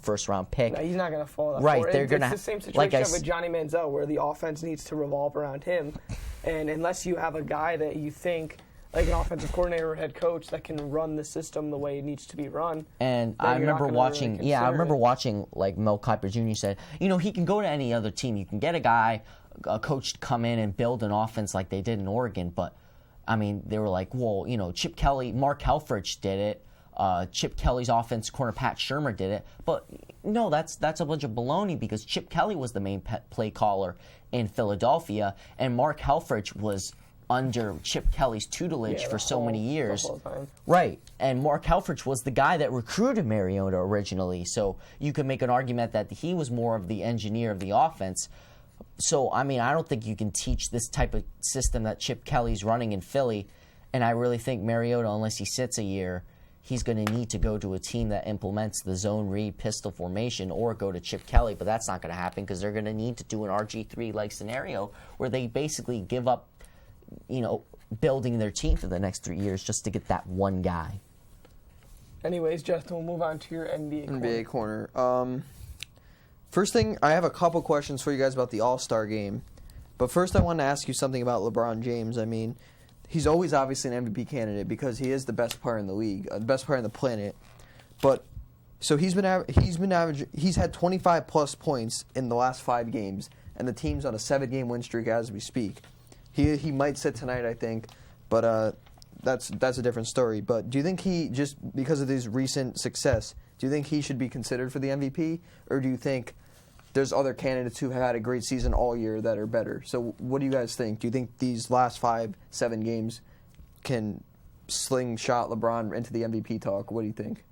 first-round pick. No, he's not going to fall that far. Right, they're going to. It's the same situation with Johnny Manziel, where the offense needs to revolve around him, and unless you have a guy that you think, like an offensive coordinator or head coach, that can run the system the way it needs to be run. And I remember watching, like Mel Kiper Jr. said, he can go to any other team. You can get a coach to come in and build an offense like they did in Oregon, but I mean, they were like, well, Chip Kelly, Mark Helfrich did it. Chip Kelly's offense corner Pat Shurmur did it, but no, that's a bunch of baloney because Chip Kelly was the main play caller in Philadelphia, and Mark Helfrich was under Chip Kelly's tutelage for so many years. The whole time. Right, and Mark Helfrich was the guy that recruited Mariota originally, so you could make an argument that he was more of the engineer of the offense. So, I mean, I don't think you can teach this type of system that Chip Kelly's running in Philly, and I really think Mariota, unless he sits a year, he's going to need to go to a team that implements the zone read pistol formation or go to Chip Kelly, but that's not going to happen because they're going to need to do an RG3-like scenario where they basically give up building their team for the next 3 years just to get that one guy. Anyways, Justin, we'll move on to your NBA corner. First thing, I have a couple questions for you guys about the All-Star game. But first I want to ask you something about LeBron James. I mean, he's always obviously an MVP candidate because he is the best player in the league, the best player on the planet. But so he's had 25-plus points in the last 5 games, and the team's on a 7-game win streak as we speak. He might sit tonight, I think, but that's a different story. But do you think he, just because of his recent success, do you think he should be considered for the MVP? Or do you think there's other candidates who have had a great season all year that are better? So what do you guys think? Do you think these last 5-7 games can slingshot LeBron into the MVP talk? What do you think?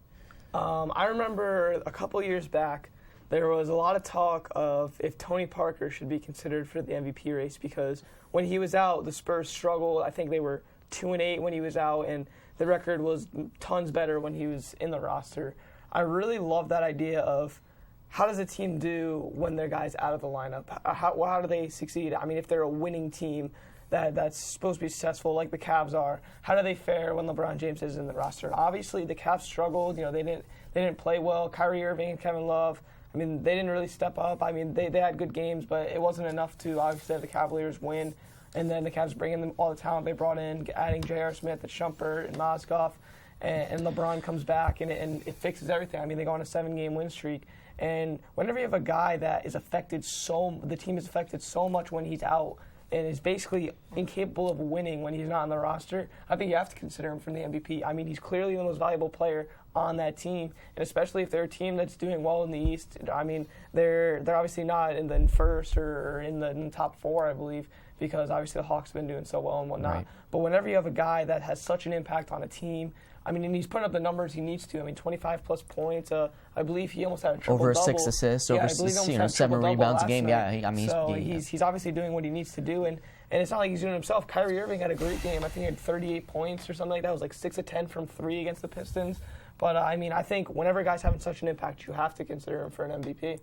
I remember a couple years back, there was a lot of talk of if Tony Parker should be considered for the MVP race because when he was out, the Spurs struggled. I think they were 2-8 when he was out, and the record was tons better when he was in the roster. I really love that idea of how does a team do when their guy's out of the lineup? How do they succeed? I mean, if they're a winning team that's supposed to be successful like the Cavs are, how do they fare when LeBron James is in the roster? Obviously, the Cavs struggled. They didn't play well. Kyrie Irving and Kevin Love, I mean, they didn't really step up. I mean, they had good games, but it wasn't enough to obviously have the Cavaliers win. And then the Cavs bring in all the talent they brought in, adding J.R. Smith, Shumpert, and Mozgov, and LeBron comes back, and it fixes everything. I mean, they go on a 7-game win streak. And whenever you have a guy that is affected the team is affected so much when he's out and is basically incapable of winning when he's not on the roster, I think you have to consider him for the MVP. I mean, he's clearly the most valuable player on that team, and especially if they're a team that's doing well in the East. I mean, they're obviously not in the first or in the top 4, I believe, because obviously the Hawks have been doing so well and whatnot. Right. But whenever you have a guy that has such an impact on a team, I mean, and he's putting up the numbers he needs to. I mean, 25-plus points. I believe he almost had a triple-double. Over 6 assists, over 7 rebounds a game. Yeah, he's obviously doing what he needs to do, and it's not like he's doing it himself. Kyrie Irving had a great game. I think he had 38 points or something like that. It was like 6 of 10 from 3 against the Pistons. But, I mean, I think whenever a guy's having such an impact, you have to consider him for an MVP.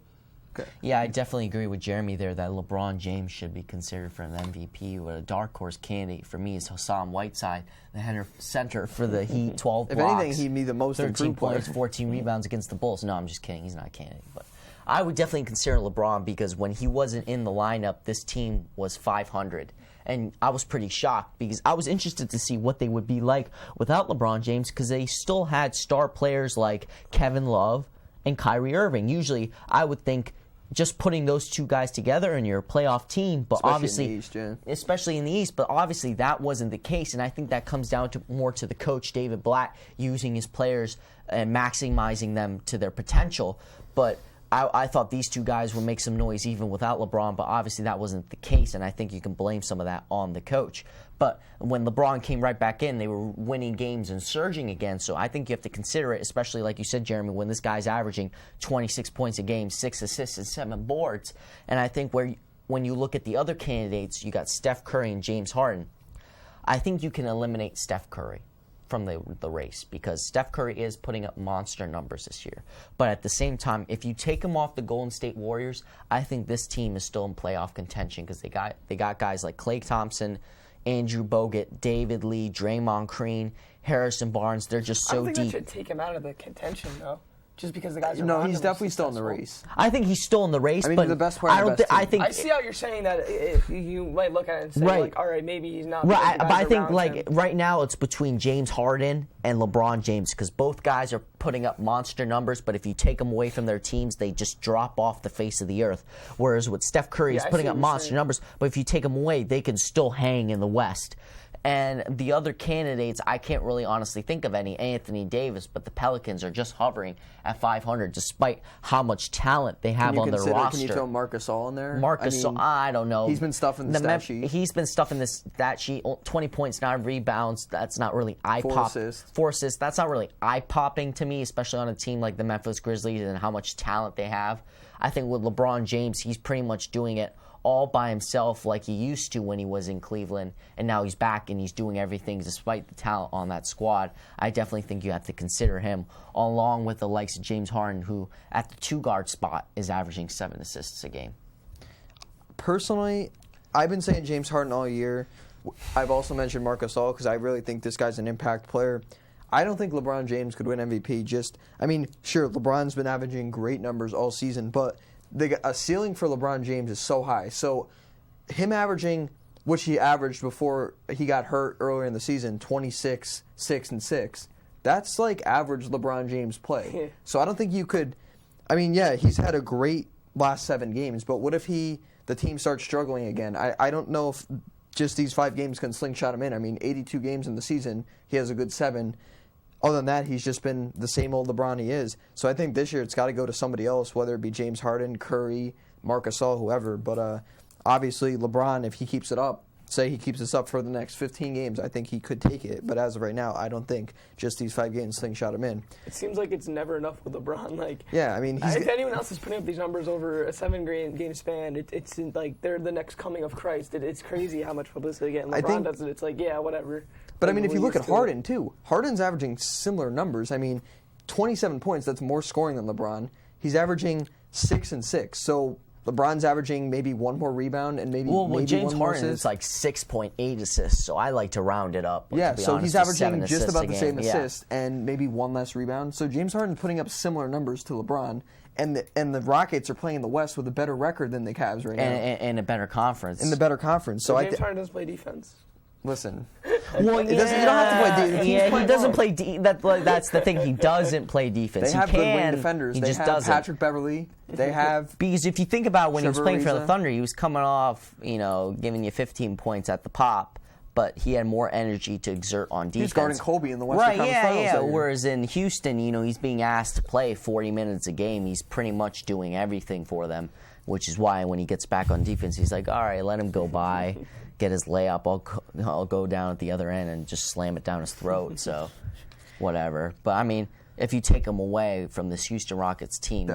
Okay. Yeah, I definitely agree with Jeremy there that LeBron James should be considered for an MVP. But a dark horse candidate for me is Hassan Whiteside, the center for the Heat, 12 blocks. If anything, he'd be the most 13 improved points, player. 14 rebounds against the Bulls. No, I'm just kidding. He's not a candidate. But I would definitely consider LeBron because when he wasn't in the lineup, this team was 500. And I was pretty shocked because I was interested to see what they would be like without LeBron James because they still had star players like Kevin Love and Kyrie Irving. Usually, I would think just putting those two guys together in your playoff team, but especially in the East, but obviously that wasn't the case, and I think that comes down to more to the coach David Blatt using his players and maximizing them to their potential. But I thought these two guys would make some noise even without LeBron, but obviously that wasn't the case, and I think you can blame some of that on the coach. But when LeBron came right back in, they were winning games and surging again, so I think you have to consider it, especially like you said, Jeremy, when this guy's averaging 26 points a game, 6 assists, and 7 boards. And I think when you look at the other candidates, you got Steph Curry and James Harden. I think you can eliminate Steph Curry from the race because Steph Curry is putting up monster numbers this year. But at the same time, if you take him off the Golden State Warriors, I think this team is still in playoff contention because they got guys like Klay Thompson, Andrew Bogut, David Lee, Draymond Green, Harrison Barnes. They're just so deep. I don't think that should take him out of the contention, though. Just because the guys are No, he's definitely still in the race. I think he's still in the race. I mean, but he's the best player. I see how you're saying that. You might look at it and say, like, all right, maybe he's not. Right, but I think right now it's between James Harden and LeBron James because both guys are putting up monster numbers. But if you take them away from their teams, they just drop off the face of the earth. Whereas with Steph Curry, he's putting up monster numbers, but if you take them away, they can still hang in the West. And the other candidates, I can't really honestly think of any. Anthony Davis, but the Pelicans are just hovering at 500 despite how much talent they have on their roster. Can you throw Marc Gasol in there? I don't know. He's been stuffing the stat sheet. He's been stuffing this stat sheet. 20 points, 9 rebounds. That's not really eye-popping. 4 assists. That's not really eye-popping to me, especially on a team like the Memphis Grizzlies and how much talent they have. I think with LeBron James, he's pretty much doing it all by himself like he used to when he was in Cleveland, and now he's back and he's doing everything despite the talent on that squad. I definitely think you have to consider him along with the likes of James Harden, who at the 2-guard spot is averaging 7 assists a game. Personally, I've been saying James Harden all year. I've also mentioned Marc Gasol because I really think this guy's an impact player. I don't think LeBron James could win MVP. Sure, LeBron's been averaging great numbers all season, but a ceiling for LeBron James is so high. So him averaging, which he averaged before he got hurt earlier in the season, 26, 6, and 6, that's like average LeBron James play. So I don't think you could. He's had a great last 7 games, but what if the team starts struggling again? I don't know if just these 5 games can slingshot him in. 82 games in the season, he has a good 7. Other than that, he's just been the same old LeBron he is. So I think this year it's got to go to somebody else, whether it be James Harden, Curry, Marc Gasol, whoever. But obviously LeBron, if he keeps it up, say he keeps this up for the next 15 games, I think he could take it. But as of right now, I don't think just these 5 games slingshot him in. It seems like it's never enough with LeBron. If anyone else is putting up these numbers over a 7-game span, it's like they're the next coming of Christ. It's crazy how much publicity they get. And LeBron does it. It's like, yeah, whatever. But if you look at Harden too, Harden's averaging similar numbers. 27 points, that's more scoring than LeBron. He's averaging 6 and 6. So LeBron's averaging maybe 1 more rebound and maybe James 1 more Harden assist. is like 6.8 assists, so I like to round it up. So he's averaging just about the same assist and maybe 1 less rebound. So James Harden's putting up similar numbers to LeBron. And the Rockets are playing in the West with a better record than the Cavs right now. And a better conference. In the better conference. So James Harden doesn't play defense. Listen. Well, you don't have to play defense. He doesn't play that's the thing. He doesn't play defense. They have good wing defenders. He they just have doesn't. Patrick Beverley. They have because if you think about when he was playing for the Ariza. Thunder, he was coming off, giving you 15 points at the pop. but he had more energy to exert on defense. He was guarding Kobe in the Western Conference Finals. Yeah. Whereas in Houston, he's being asked to play 40 minutes a game. He's pretty much doing everything for them, which is why when he gets back on defense, he's like, all right, let him go by, get his layup. I'll go down at the other end and just slam it down his throat. So, whatever. But I mean, if you take him away from this Houston Rockets team, they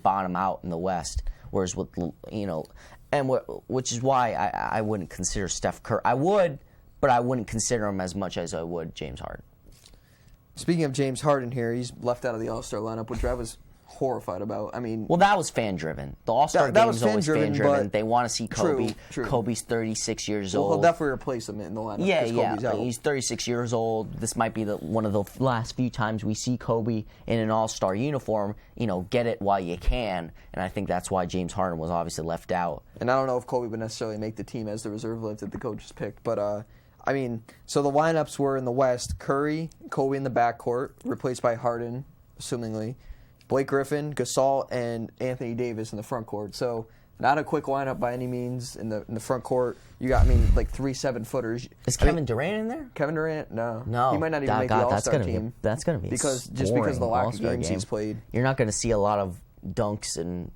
bottom out in the West. Whereas with which is why I wouldn't consider Steph Curry. I would, but I wouldn't consider him as much as I would James Harden. Speaking of James Harden here, he's left out of the All-Star lineup, which I was horrified about. I mean, well, that was fan-driven. The All-Star game is always fan-driven. They want to see Kobe. True. Kobe's 36 years old. He'll definitely replace him in the lineup. Yeah. He's 36 years old. This might be one of the last few times we see Kobe in an All-Star uniform. Get it while you can. And I think that's why James Harden was obviously left out. And I don't know if Kobe would necessarily make the team as the reserve list that the coaches picked, but I mean, so the lineups were in the West: Curry, Kobe in the backcourt, replaced by Harden, assumingly. Blake Griffin, Gasol, and Anthony Davis in the front court. So not a quick lineup by any means in the front court. You got, like 3 7-footers. Is Kevin Durant in there? Kevin Durant, no. He might not even make the All-Star team. That's going to be because of the lack of games he's played. You're not going to see a lot of dunks and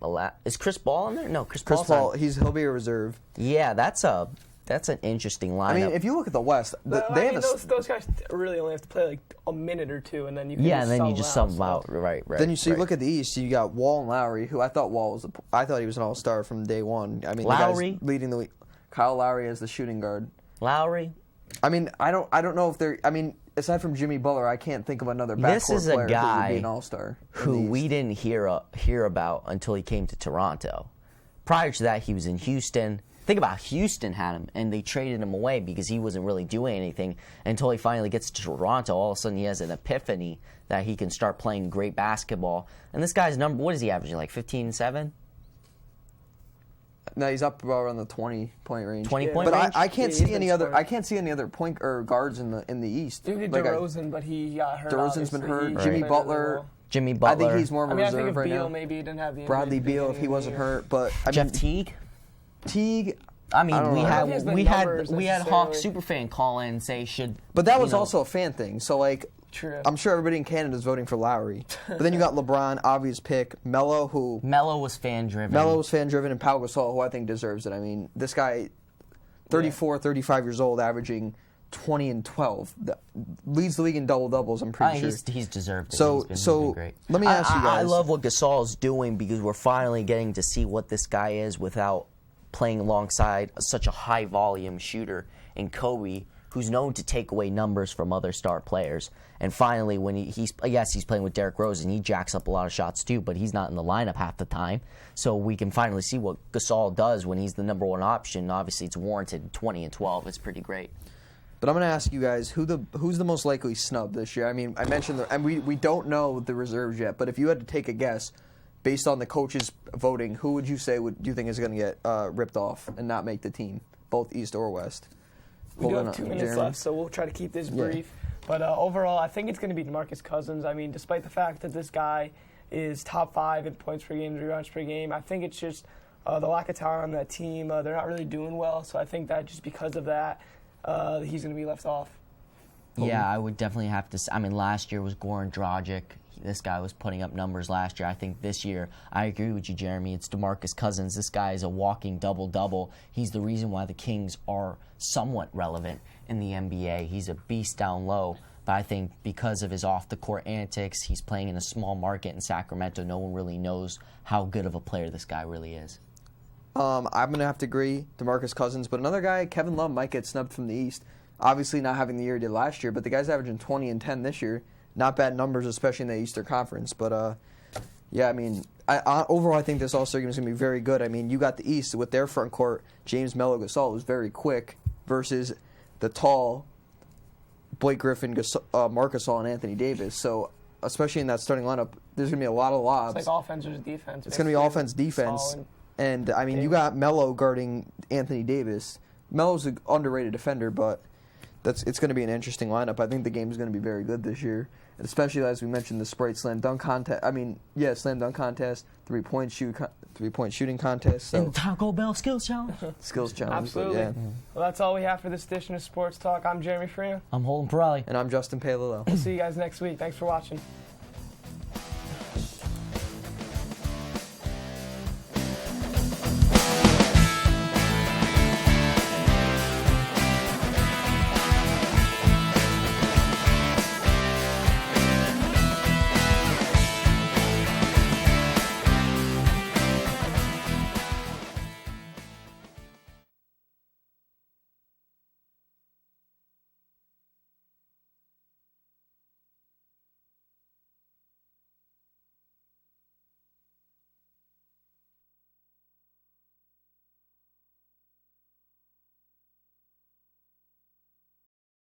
a lot. Is Chris Paul in there? No, Chris Paul. He'll be a reserve. Yeah, that's an interesting lineup. I mean, if you look at the West, those guys really only have to play like a minute or two, and then you can just sub them out. Right. Then you look at the East. You got Wall and Lowry, who I thought he was an All-Star from day one. I mean, Lowry the guy's leading the league. Kyle Lowry as the shooting guard. Lowry. I mean, I don't know if they're. I mean, aside from Jimmy Butler, I can't think of another backcourt player that would be an All-Star. Who we didn't hear about until he came to Toronto. Prior to that, he was in Houston. Think about Houston had him, and they traded him away because he wasn't really doing anything until he finally gets to Toronto. All of a sudden, he has an epiphany that he can start playing great basketball. And this guy's number, what is he averaging, like 15-7? No, he's up around the 20-point range. 20-point range? But I can't see any other. I can't see any other point or guards in the East. You get DeRozan, but he got hurt. DeRozan's been hurt. Jimmy Butler. I think he's more of a reserve I think if right Beal now. maybe didn't have the injury. Bradley Beal if he wasn't hurt, but Jeff Teague. I mean, we had Hawk Superfan call in and say should. But that was also a fan thing. So True. I'm sure everybody in Canada is voting for Lowry. But then you got LeBron, obvious pick. Melo was fan driven. And Pau Gasol, who I think deserves it. I mean, this guy, 34, 35 years old, averaging 20 and 12, leads the league in double doubles. I'm pretty sure he's deserved it. So he's been great. Let me ask you guys. I love what Gasol is doing because we're finally getting to see what this guy is without playing alongside such a high volume shooter in Kobe, who's known to take away numbers from other star players. And finally, when he's playing with Derrick Rose and he jacks up a lot of shots too, but he's not in the lineup half the time. So we can finally see what Gasol does when he's the number one option. Obviously, it's warranted 20 and 12. It's pretty great. But I'm going to ask you guys, who's the most likely snub this year? I mean, I mentioned and we don't know the reserves yet, but if you had to take a guess, based on the coaches voting, who would you say do you think is going to get ripped off and not make the team, both East or West? We do have 2 minutes left, so we'll try to keep this brief. But overall, I think it's going to be DeMarcus Cousins. I mean, despite the fact that this guy is top 5 in points per game, rebounds per game, I think it's just the lack of talent on that team. They're not really doing well, so I think that just because of that, he's going to be left off. Yeah, I would definitely have to. I mean, last year was Goran Dragic. This guy was putting up numbers last year. I think this year, I agree with you, Jeremy. It's DeMarcus Cousins. This guy is a walking double-double. He's the reason why the Kings are somewhat relevant in the NBA. He's a beast down low. But I think because of his off-the-court antics, he's playing in a small market in Sacramento. No one really knows how good of a player this guy really is. I'm going to have to agree, DeMarcus Cousins. But another guy, Kevin Love, might get snubbed from the East. Obviously not having the year he did last year, but the guy's averaging 20 and 10 this year. Not bad numbers, especially in the Eastern Conference. But, yeah, I mean, overall I think this All-Star game is going to be very good. I mean, you got the East with their front court, James Melo Gasol, who's very quick, versus the tall Blake Griffin, Marc Gasol, and Anthony Davis. So, especially in that starting lineup, there's going to be a lot of lobs. It's like offense versus defense. It's going to be offense, defense. And, I mean, you got Melo guarding Anthony Davis. Melo's an underrated defender, but it's going to be an interesting lineup. I think the game is going to be very good this year, and especially as we mentioned the Sprite slam dunk contest. Slam dunk contest, 3-point shooting contest. So And Taco Bell skills challenge. skills challenge. Absolutely. Yeah. Well, that's all we have for this edition of Sports Talk. I'm Jeremy Farina. I'm Holden Pirelli. And I'm Justin Paolillo. We'll see you guys next week. Thanks for watching.